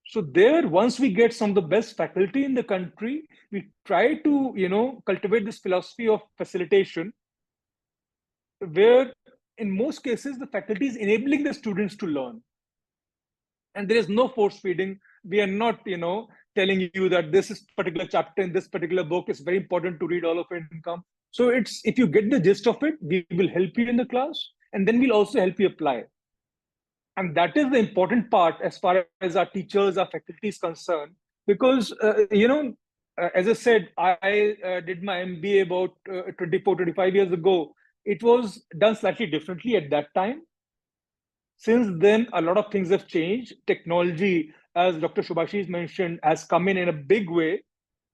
So there, once we get some of the best faculty in the country, we try to, cultivate this philosophy of facilitation, where in most cases, the faculty is enabling the students to learn. And there is no force feeding. We are not, telling you that this is particular chapter in this particular book is very important to read all of it and come. So it's, if you get the gist of it, we will help you in the class, and then we'll also help you apply. And that is the important part as far as our teachers, our faculty is concerned, because, as I said, I did my MBA about 24, 25 years ago. It was done slightly differently at that time. Since then, a lot of things have changed. Technology, as Dr. Shubhasheesh mentioned, has come in a big way.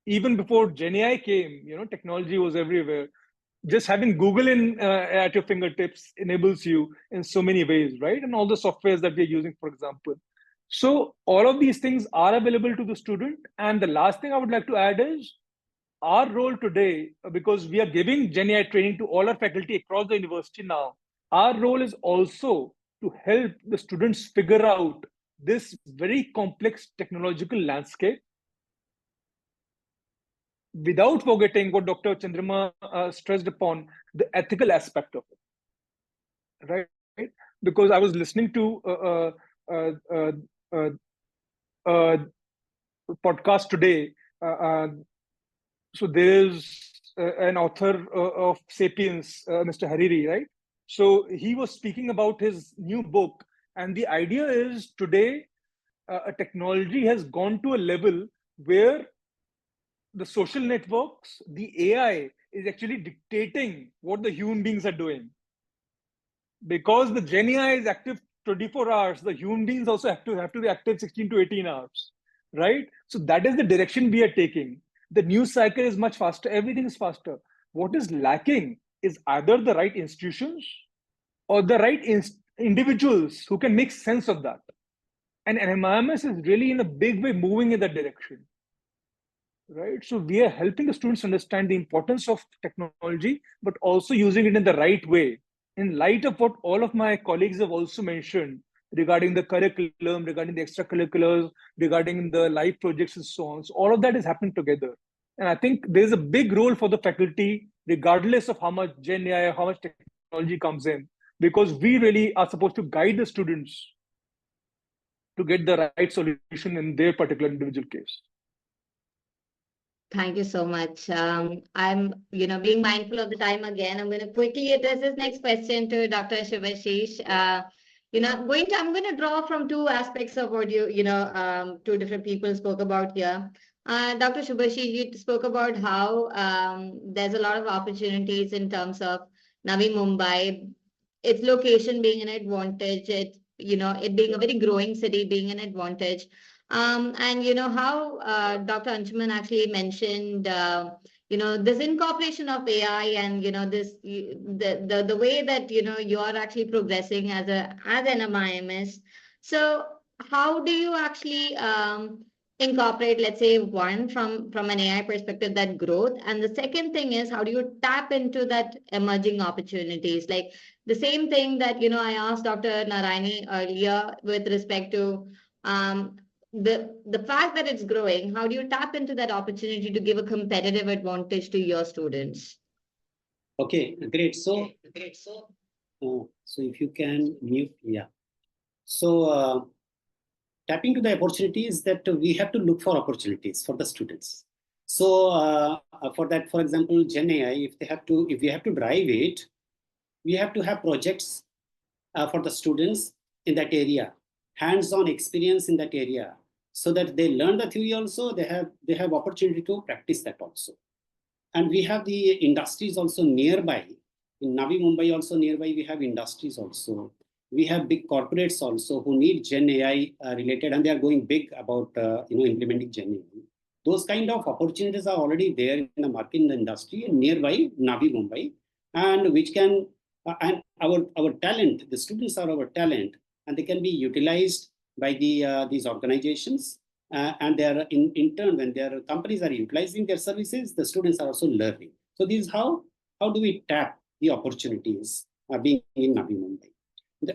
Even before GenAI came, technology was everywhere. Just having Google at your fingertips enables you in so many ways, right? And all the softwares that we're using, for example. So all of these things are available to the student. And the last thing I would like to add is our role today, because we are giving GenAI training to all our faculty across the university now. Our role is also to help the students figure out this very complex technological landscape, without forgetting what Dr. Chandrama stressed upon, the ethical aspect of it, right? Because I was listening to podcast today. So there's an author of Sapiens, Mr. Hariri, right? So he was speaking about his new book. And the idea is today, a technology has gone to a level where the social networks, the AI is actually dictating what the human beings are doing. Because the Gen AI is active 24 hours, the human beings also have to be active 16 to 18 hours, right? So that is the direction we are taking. The news cycle is much faster, everything is faster. What is lacking is either the right institutions or the right individuals who can make sense of that. And NMIMS is really in a big way moving in that direction, right? So we are helping the students understand the importance of technology, but also using it in the right way. In light of what all of my colleagues have also mentioned regarding the curriculum, regarding the extracurriculars, regarding the live projects and so on. So all of that is happening together. And I think there's a big role for the faculty, regardless of how much Gen AI, how much technology comes in, because we really are supposed to guide the students to get the right solution in their particular individual case.
Thank you so much. I'm, being mindful of the time again, I'm going to quickly address this next question to Dr. Shubhasheesh. I'm going to draw from two aspects of what two different people spoke about here. Dr. Shubhasheesh, you spoke about how there's a lot of opportunities in terms of Navi Mumbai, its location being an advantage, it being a very growing city being an advantage. And how Dr. Anshuman actually mentioned, this incorporation of AI and, the way that, you are actually progressing as an NMIMS. So how do you actually incorporate, let's say, one from an AI perspective, that growth, and the second thing is, how do you tap into that emerging opportunities? Like the same thing that I asked Dr. Narayani earlier with respect to the fact that it's growing. How do you tap into that opportunity to give a competitive advantage to your students?
Okay, great. So if you can mute, yeah. So tapping to the opportunities, that we have to look for opportunities for the students. So for that, for example, Gen AI, if we have to drive it, we have to have projects for the students in that area, hands-on experience in that area, so that they learn the theory also, they have opportunity to practice that also. And we have the industries also nearby. In Navi Mumbai also nearby, we have industries also. We have big corporates also who need Gen AI related, and they are going big about implementing Gen AI. Those kind of opportunities are already there in the market, in the industry nearby Navi Mumbai, and which can and our talent, the students are our talent, and they can be utilized by these organizations. And they are in turn, when their companies are utilizing their services, the students are also learning. So this is how do we tap the opportunities being in Navi Mumbai.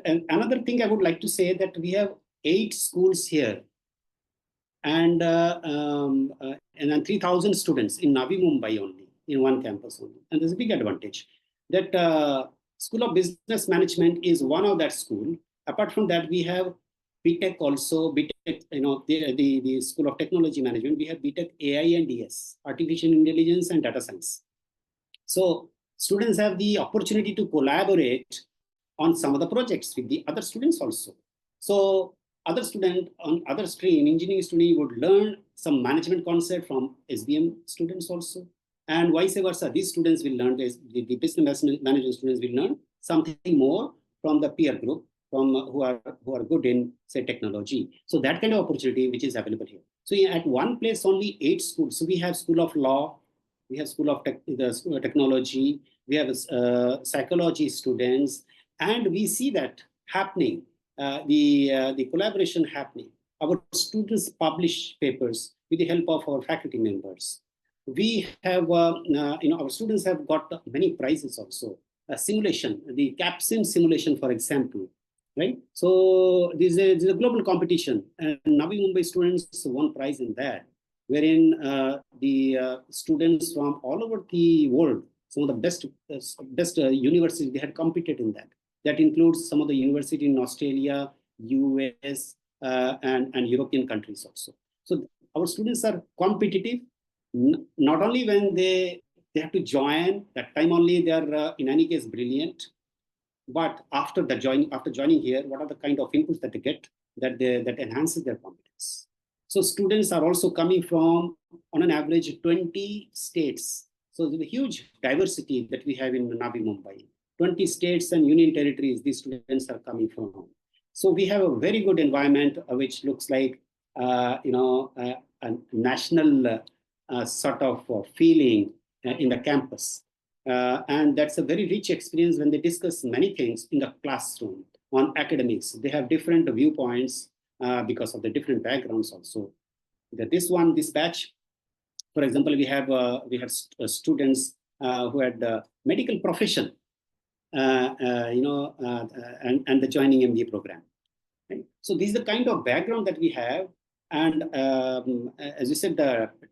And another thing I would like to say, that we have 8 schools here, and then 3,000 students in Navi Mumbai only, in one campus only. And there's a big advantage that School of Business Management is one of that school. Apart from that, we have BTech also, BTech, the School of Technology Management, we have BTech AI and DS, Artificial Intelligence and Data Science. So students have the opportunity to collaborate on some of the projects with the other students also. So other student on other stream, engineering student would learn some management concept from SBM students also. And vice versa, these students will learn, the business management students will learn something more from the peer group, from who are good in, say, technology. So that kind of opportunity which is available here. So at one place only 8 schools. So we have School of Law, we have School of Technology, we have psychology students, and we see that happening, the collaboration happening. Our students publish papers with the help of our faculty members. We have, our students have got many prizes also. Simulation, the CAPSIM simulation, for example, right? So this is a global competition, and Navi Mumbai students won prize in that, wherein the students from all over the world, some of the best universities, they had competed in that. That includes some of the universities in Australia, US, and European countries also. So our students are competitive, not only when they have to join, that time only they are in any case brilliant, but after joining here, what are the kind of inputs that they get that enhances their competence? So students are also coming from, on an average, 20 states. So there's a huge diversity that we have in Navi Mumbai. 20 states and union territories these students are coming from. So we have a very good environment which looks like a national sort of feeling in the campus. And that's a very rich experience when they discuss many things in the classroom on academics. They have different viewpoints because of the different backgrounds also. This batch, for example, we have students who had medical profession, and the joining MBA program. Right? So this is the kind of background that we have. And as you said,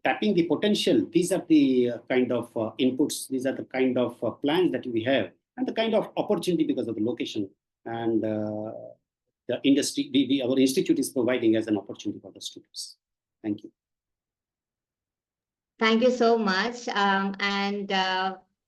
tapping the potential, these are the kind of inputs, these are the kind of plans that we have, and the kind of opportunity because of the location and the industry, our institute is providing as an opportunity for the students. Thank you.
Thank you so much.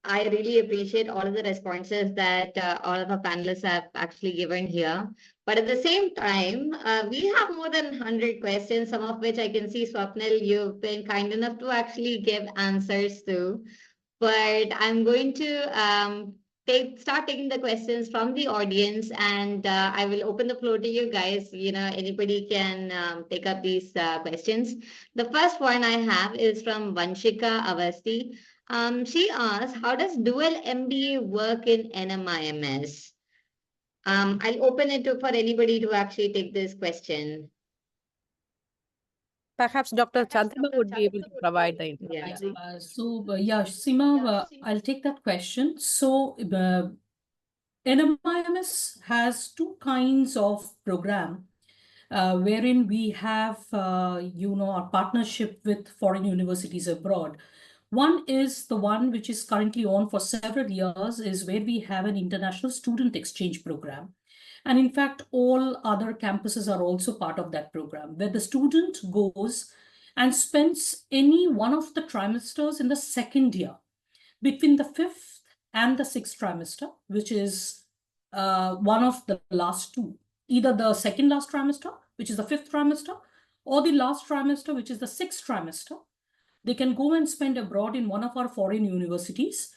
I really appreciate all of the responses that all of our panelists have actually given here. But at the same time, we have more than 100 questions, some of which I can see, Swapnil, you've been kind enough to actually give answers to. But I'm going to start taking the questions from the audience, and I will open the floor to you guys. Anybody can take up these questions. The first one I have is from Vanshika Avasti. She asks, how does dual MBA work in NMIMS? I'll open it for anybody to actually take this question.
Perhaps Dr. Chandra would be able to provide the information.
Yeah. Seema, I'll take that question. So NMIMS has two kinds of program wherein we have, our partnership with foreign universities abroad. One is the one which is currently on for several years, is where we have an international student exchange program. And in fact, all other campuses are also part of that program, where the student goes and spends any one of the trimesters in the second year, between the 5th and the 6th trimester, which is one of the last two, either the second last trimester, which is the 5th trimester, or the last trimester, which is the 6th trimester. They can go and spend abroad in one of our foreign universities,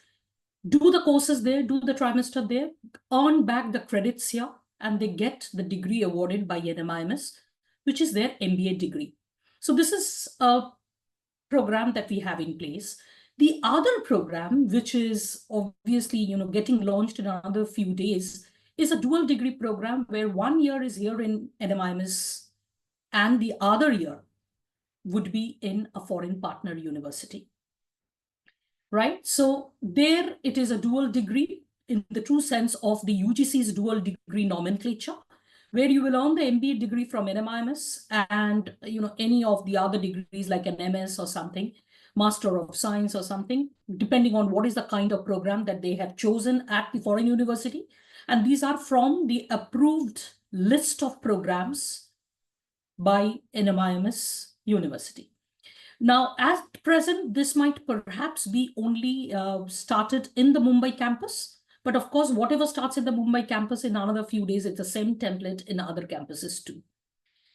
do the courses there, do the trimester there, earn back the credits here, and they get the degree awarded by NMIMS, which is their MBA degree. So this is a program that we have in place. The other program, which is obviously, getting launched in another few days, is a dual degree program where 1 year is here in NMIMS and the other year would be in a foreign partner university. Right? So there it is a dual degree in the true sense of the UGC's dual degree nomenclature, where you will earn the MBA degree from NMIMS and any of the other degrees like an MS or something, Master of Science or something, depending on what is the kind of program that they have chosen at the foreign university. And these are from the approved list of programs by NMIMS University. Now, at present, this might perhaps be only started in the Mumbai campus. But of course, whatever starts in the Mumbai campus in another few days, it's the same template in other campuses too.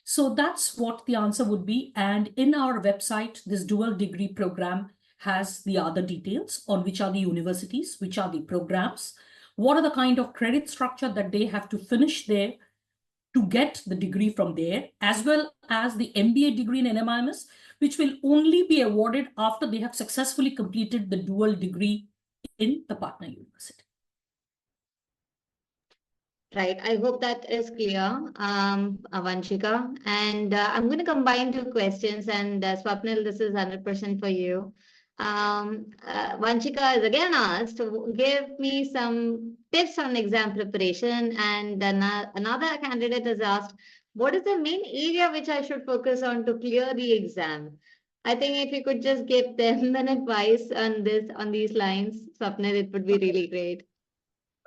So that's what the answer would be. And in our website, this dual degree program has the other details on which are the universities, which are the programs, what are the kind of credit structure that they have to finish there to get the degree from there, as well as the MBA degree in NMIMS, which will only be awarded after they have successfully completed the dual degree in the partner university.
Right. I hope that is clear, Vanshika. And I'm going to combine two questions. And Swapnil, this is 100% for you. Vanshika is again asked to give me some tips on exam preparation. And another candidate has asked, what is the main area which I should focus on to clear the exam? I think if you could just give them an advice on these lines, Swapnil, it would be really great.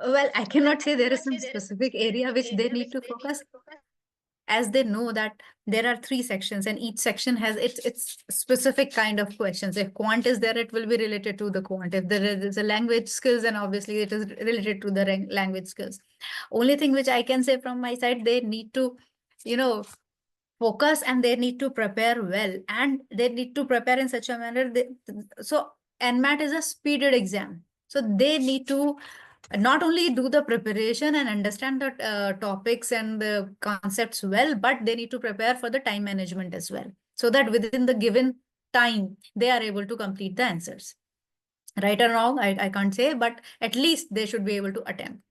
Well, I cannot say there is some specific area which they need to focus, as they know that there are 3 sections and each section has its specific kind of questions. If quant is there, it will be related to the quant. If there is a language skills, then obviously it is related to the language skills. Only thing which I can say from my side, they need to, focus and they need to prepare well, and they need to prepare in such a manner. So NMAT is a speeded exam. So they need to not only do the preparation and understand the topics and the concepts well, but they need to prepare for the time management as well, so that within the given time, they are able to complete the answers. Right or wrong, I can't say, but at least they should be able to attempt.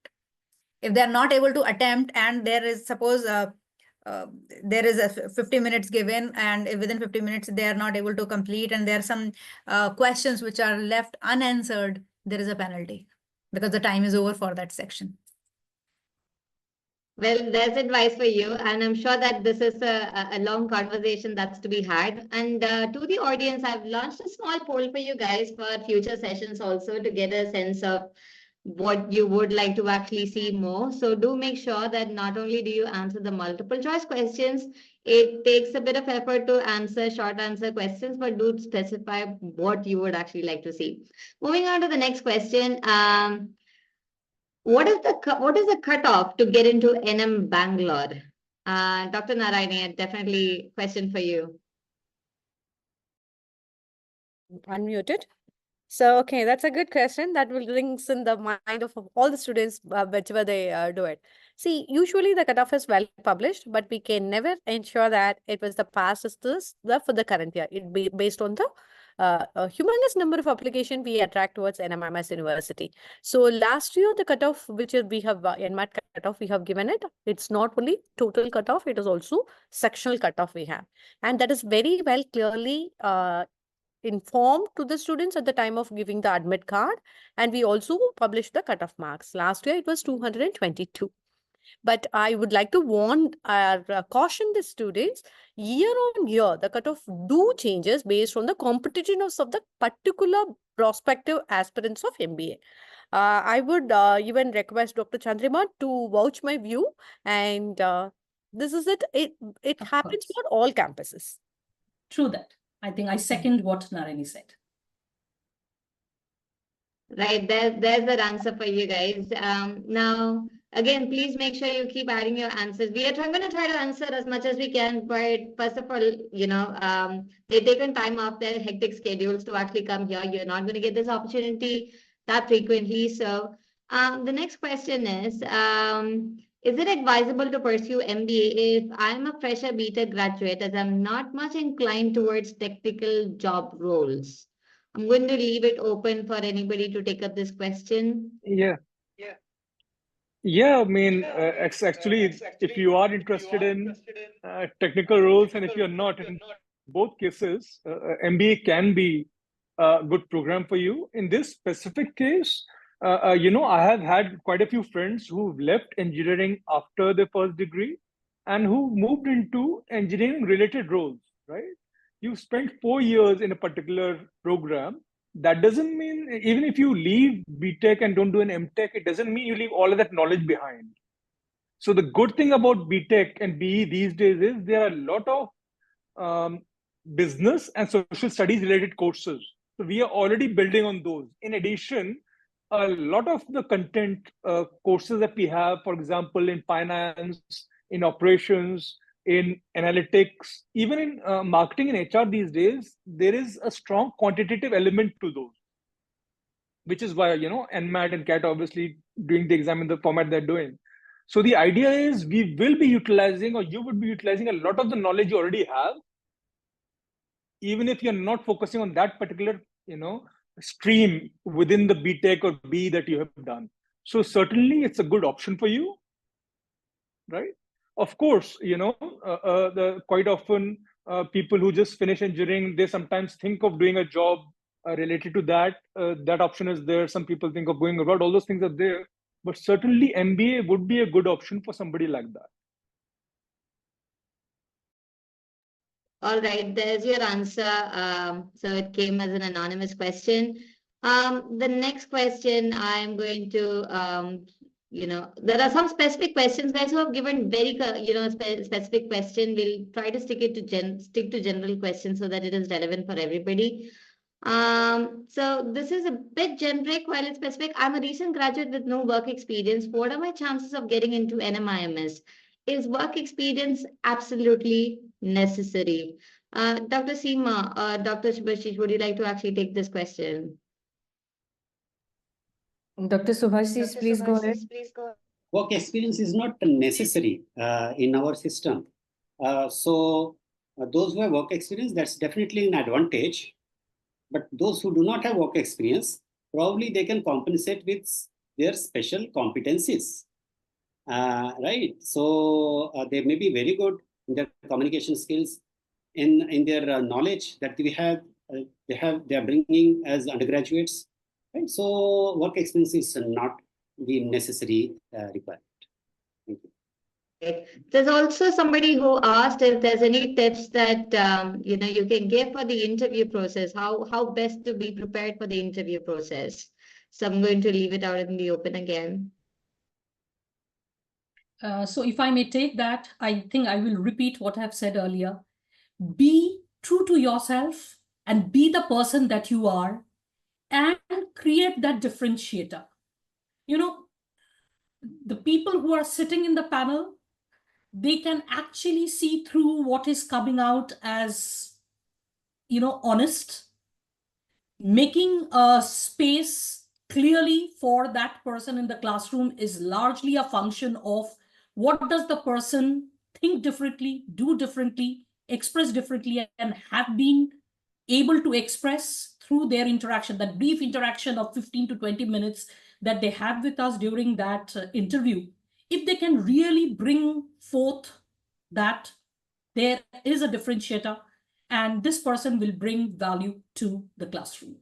If they're not able to attempt and there is, suppose, there is a 50 minutes given, and within 50 minutes they are not able to complete, and there are some questions which are left unanswered, there is a penalty because the time is over for that section.
Well, there's advice for you, and I'm sure that this is a long conversation that's to be had. And to the audience, I've launched a small poll for you guys for future sessions also, to get a sense of what you would like to actually see more. So do make sure that not only do you answer the multiple choice questions, it takes a bit of effort to answer short answer questions, but do specify what you would actually like to see. Moving on to the next question. What is the cutoff to get into NM Bangalore? Dr. Narayani, definitely question for you.
Unmuted. So, okay, that's a good question. That will rings in the mind of all the students, whichever they do it. See, usually the cutoff is well published, but we can never ensure that it was the past is for the current year. It be based on the humongous number of application we attract towards NMIMS University. So last year, the cutoff, which we have NMAT cutoff, we have given it. It's not only total cutoff, it is also sectional cutoff we have. And that is very well clearly informed to the students at the time of giving the admit card, and we also published the cutoff marks. Last year it was 222. But I would like to warn or caution the students, year on year, the cutoff do changes based on the competitiveness of the particular prospective aspirants of MBA. I would even request Dr. Chandrima to vouch my view, and this is it. It happens for all campuses.
True that. I think I second what Narayani said.
Right, there's the answer for you guys. Now, again, please make sure you keep adding your answers. We are going to try to answer as much as we can, but first of all, they've taken time off their hectic schedules to actually come here. You're not going to get this opportunity that frequently. So the next question is it advisable to pursue MBA if I'm a fresher BTech graduate, as I'm not much inclined towards technical job roles? I'm going to leave it open for anybody to take up this question.
Yeah. I mean, actually, if you are interested in technical roles, and if you're not, in both cases, MBA can be a good program for you. In this specific case, I have had quite a few friends who've left engineering after their first degree and who moved into engineering related roles, right? You spent 4 years in a particular program. That doesn't mean, even if you leave BTech and don't do an MTech, it doesn't mean you leave all of that knowledge behind. So the good thing about BTech and BE these days is there are a lot of business and social studies related courses. So we are already building on those. In addition, a lot of the content courses that we have, for example, in finance, in operations, in analytics, even in marketing and HR these days, there is a strong quantitative element to those, which is why, NMAT and CAT obviously doing the exam in the format they're doing. So the idea is we will be utilizing, or you would be utilizing, a lot of the knowledge you already have, even if you're not focusing on that particular, stream within the BTech or B that you have done. So certainly it's a good option for you, right? Of course, quite often people who just finish engineering, they sometimes think of doing a job related to that. That option is there. Some people think of going abroad. All those things are there. But certainly MBA would be a good option for somebody like that.
All right, there's your answer. So it came as an anonymous question. The next question I'm going to, there are some specific questions, guys, who have given very, specific question. We'll try to stick to general questions so that it is relevant for everybody. So this is a bit generic while it's specific. I'm a recent graduate with no work experience. What are my chances of getting into NMIMS? Is work experience absolutely necessary? Dr. Seema or Dr. Shubhasheesh, would you like to actually take this question?
Dr. Shubhasheesh, please go ahead.
Work experience is not necessary in our system. So those who have work experience, that's definitely an advantage. But those who do not have work experience, probably they can compensate with their special competencies. Right. So they may be very good in their communication skills, in their knowledge that we have, they are bringing as undergraduates. Right. So work experience is not the necessary requirement. Thank you.
There's also somebody who asked if there's any tips that you can give for the interview process. How best to be prepared for the interview process? So I'm going to leave it out in the open again.
So if I may take that, I think I will repeat what I've said earlier. Be true to yourself and be the person that you are and create that differentiator. You know, the people who are sitting in the panel, they can actually see through what is coming out as, honest, making a space clearly for that person in the classroom is largely a function of what does the person think differently, do differently, express differently, and have been able to express through their interaction, that brief interaction of 15 to 20 minutes that they have with us during that interview. If they can really bring forth that there is a differentiator and this person will bring value to the classroom.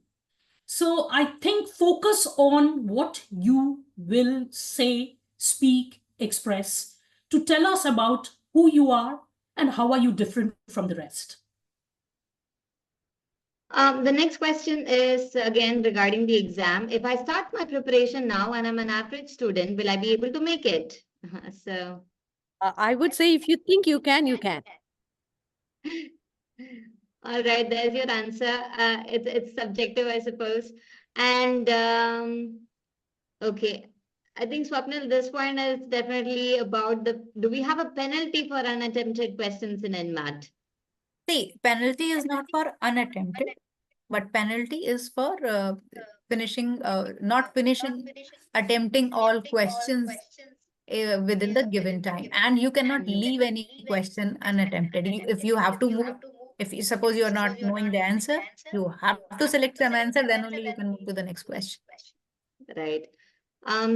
So I think focus on what you will say, speak, express to tell us about who you are and how are you different from the rest.
The next question is again regarding the exam. If I start my preparation now and I'm an average student, will I be able to make it? So
I would say if you think you can, you can.
All right, there's your answer. It's subjective, I suppose. And okay, I think Swapnil, this one is definitely about do we have a penalty for unattempted questions in NMAT?
See, penalty is not for unattempted, but penalty is for not finishing, attempting all questions within the given time. And you cannot leave any question unattempted. If you have to move, if you suppose you are not knowing the answer, you have to select some answer, then only you can move to the next question.
Right.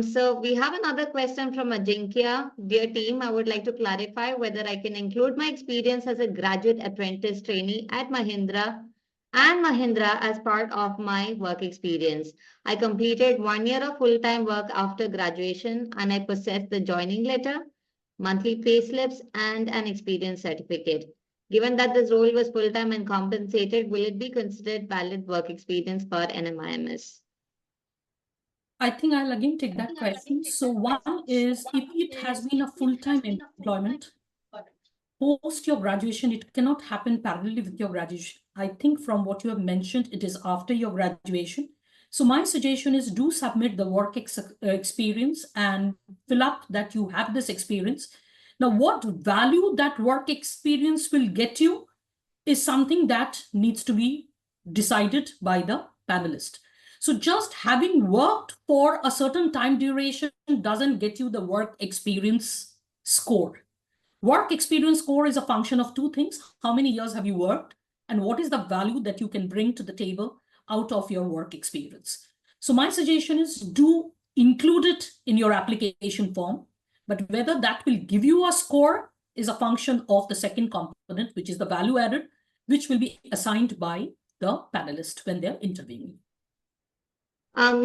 So we have another question from Ajinkya. Dear team, I would like to clarify whether I can include my experience as a graduate apprentice trainee at Mahindra and Mahindra as part of my work experience. I completed 1 year of full-time work after graduation and I possess the joining letter, monthly pay slips, and an experience certificate. Given that this role was full-time and compensated, will it be considered valid work experience for NMIMS?
I think I'll again take that question. So one is, if it has been a full-time employment, post your graduation, it cannot happen parallelly with your graduation. I think from what you have mentioned, it is after your graduation. So my suggestion is do submit the work experience and fill up that you have this experience. Now, what value that work experience will get you is something that needs to be decided by the panelist. So just having worked for a certain time duration doesn't get you the work experience score. Work experience score is a function of two things. How many years have you worked? And what is the value that you can bring to the table out of your work experience? So my suggestion is do include it in your application form, but whether that will give you a score is a function of the second component, which is the value added, which will be assigned by the panelist when they're interviewing.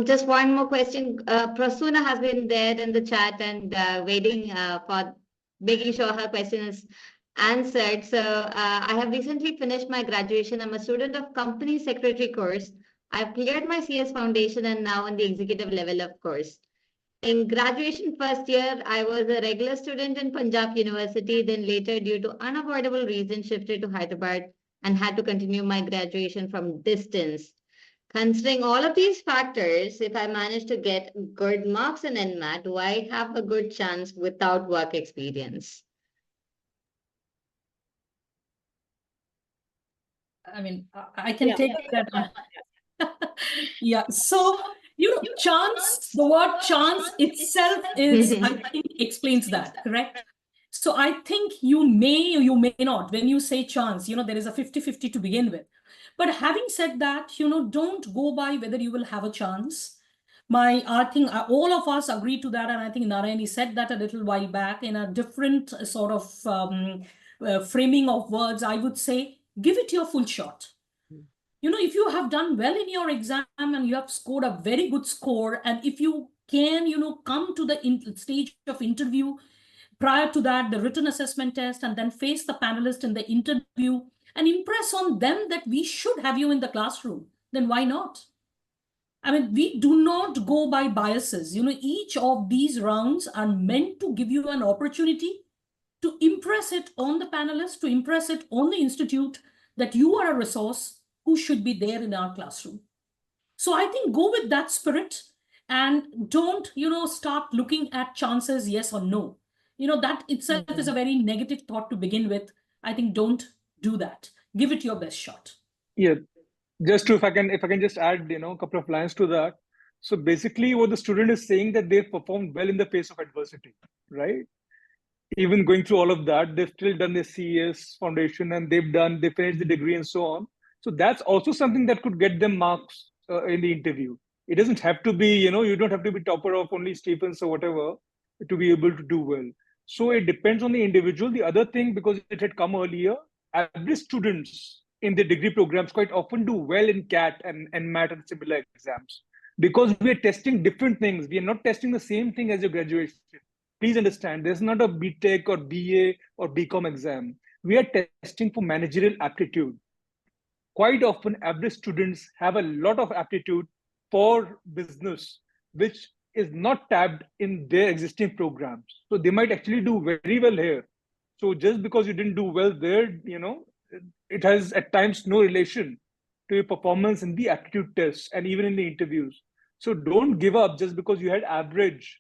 Just one more question. Prasuna has been there in the chat and waiting for making sure her question is answered. So I have recently finished my graduation. I'm a student of company secretary course. I've cleared my CS foundation and now on the executive level, of course. In graduation first year, I was a regular student in Punjab University, then later due to unavoidable reasons shifted to Hyderabad and had to continue my graduation from distance. Considering all of these factors, if I manage to get good marks in NMAT, do I have a good chance without work experience?
I mean, I can take that. Yeah. So, chance, the word chance itself is, I think, explains that, correct? So I think you may or you may not. When you say chance, there is a 50-50 to begin with. But having said that, don't go by whether you will have a chance. I think all of us agree to that. And I think Narayani said that a little while back in a different sort of framing of words. I would say, give it your full shot. If you have done well in your exam and you have scored a very good score, and if you can, come to the stage of interview, prior to that, the written assessment test, and then face the panelist in the interview and impress on them that we should have you in the classroom, then why not? I mean, we do not go by biases. Each of these rounds are meant to give you an opportunity to impress it on the panelists, to impress it on the institute that you are a resource who should be there in our classroom. So I think go with that spirit and don't, start looking at chances, yes or no. That itself is a very negative thought to begin with. I think don't do that. Give it your best shot.
Yeah, just if I can just add, a couple of lines to that. So basically what the student is saying that they performed well in the face of adversity, right? Even going through all of that, they've still done their CES foundation and they finished the degree and so on. So that's also something that could get them marks in the interview. It doesn't have to be, you don't have to be topper of only Stephens or whatever to be able to do well. So it depends on the individual. The other thing, because it had come earlier, average students in the degree programs quite often do well in CAT and NMAT and similar exams because we are testing different things. We are not testing the same thing as your graduation. Please understand, there's not a BTech or BA or BCom exam. We are testing for managerial aptitude. Quite often, average students have a lot of aptitude for business, which is not tapped in their existing programs. So they might actually do very well here. So just because you didn't do well there, it has at times no relation to your performance in the aptitude tests and even in the interviews. So don't give up just because you had average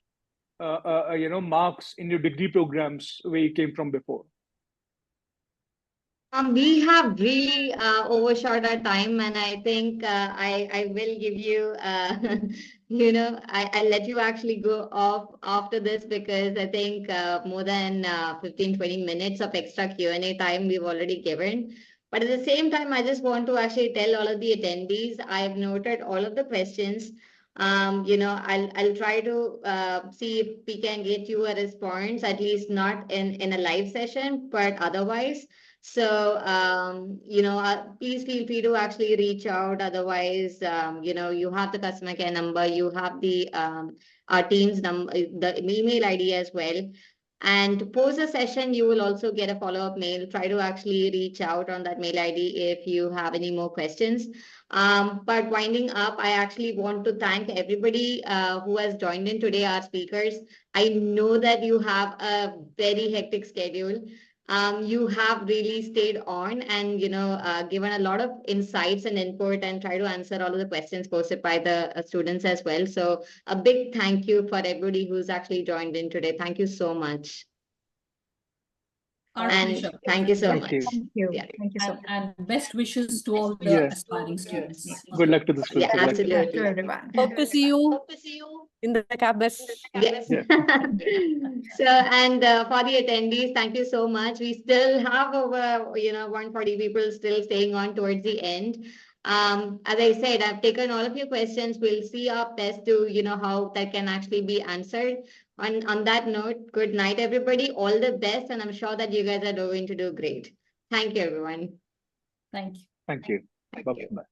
marks in your degree programs where you came from before.
We have really overshot our time, and I think I will give you, I'll let you actually go off after this because I think more than 15-20 minutes of extra Q&A time we've already given. But at the same time, I just want to actually tell all of the attendees, I've noted all of the questions. I'll try to see if we can get you a response, at least not in a live session, but otherwise. So, please feel free to actually reach out. Otherwise, you have the customer care number, you have the our team's number, the email ID as well. And to post a session, you will also get a follow-up mail. Try to actually reach out on that mail ID if you have any more questions. But winding up, I actually want to thank everybody who has joined in today, our speakers. I know that you have a very hectic schedule. You have really stayed on and, given a lot of insights and input and try to answer all of the questions posted by the students as well. So a big thank you for everybody who's actually joined in today. Thank you so much.
Our
And
pleasure.
thank you so
Thank
much.
you.
Thank you.
Yeah.
Thank you so much.
And best wishes to all the
Yeah.
aspiring students.
Good luck to the students.
Yeah,
Exactly.
To
absolutely.
everyone.
Hope to see you in the campus.
Yes.
Yeah.
So, and for the attendees, thank you so much. We still have over, 140 people still staying on towards the end. As I said, I've taken all of your questions. We'll see our best to, how that can actually be answered. On that note, good night, everybody. All the best. And I'm sure that you guys are going to do great. Thank you, everyone.
Thank you.
Thank you. Bye-bye.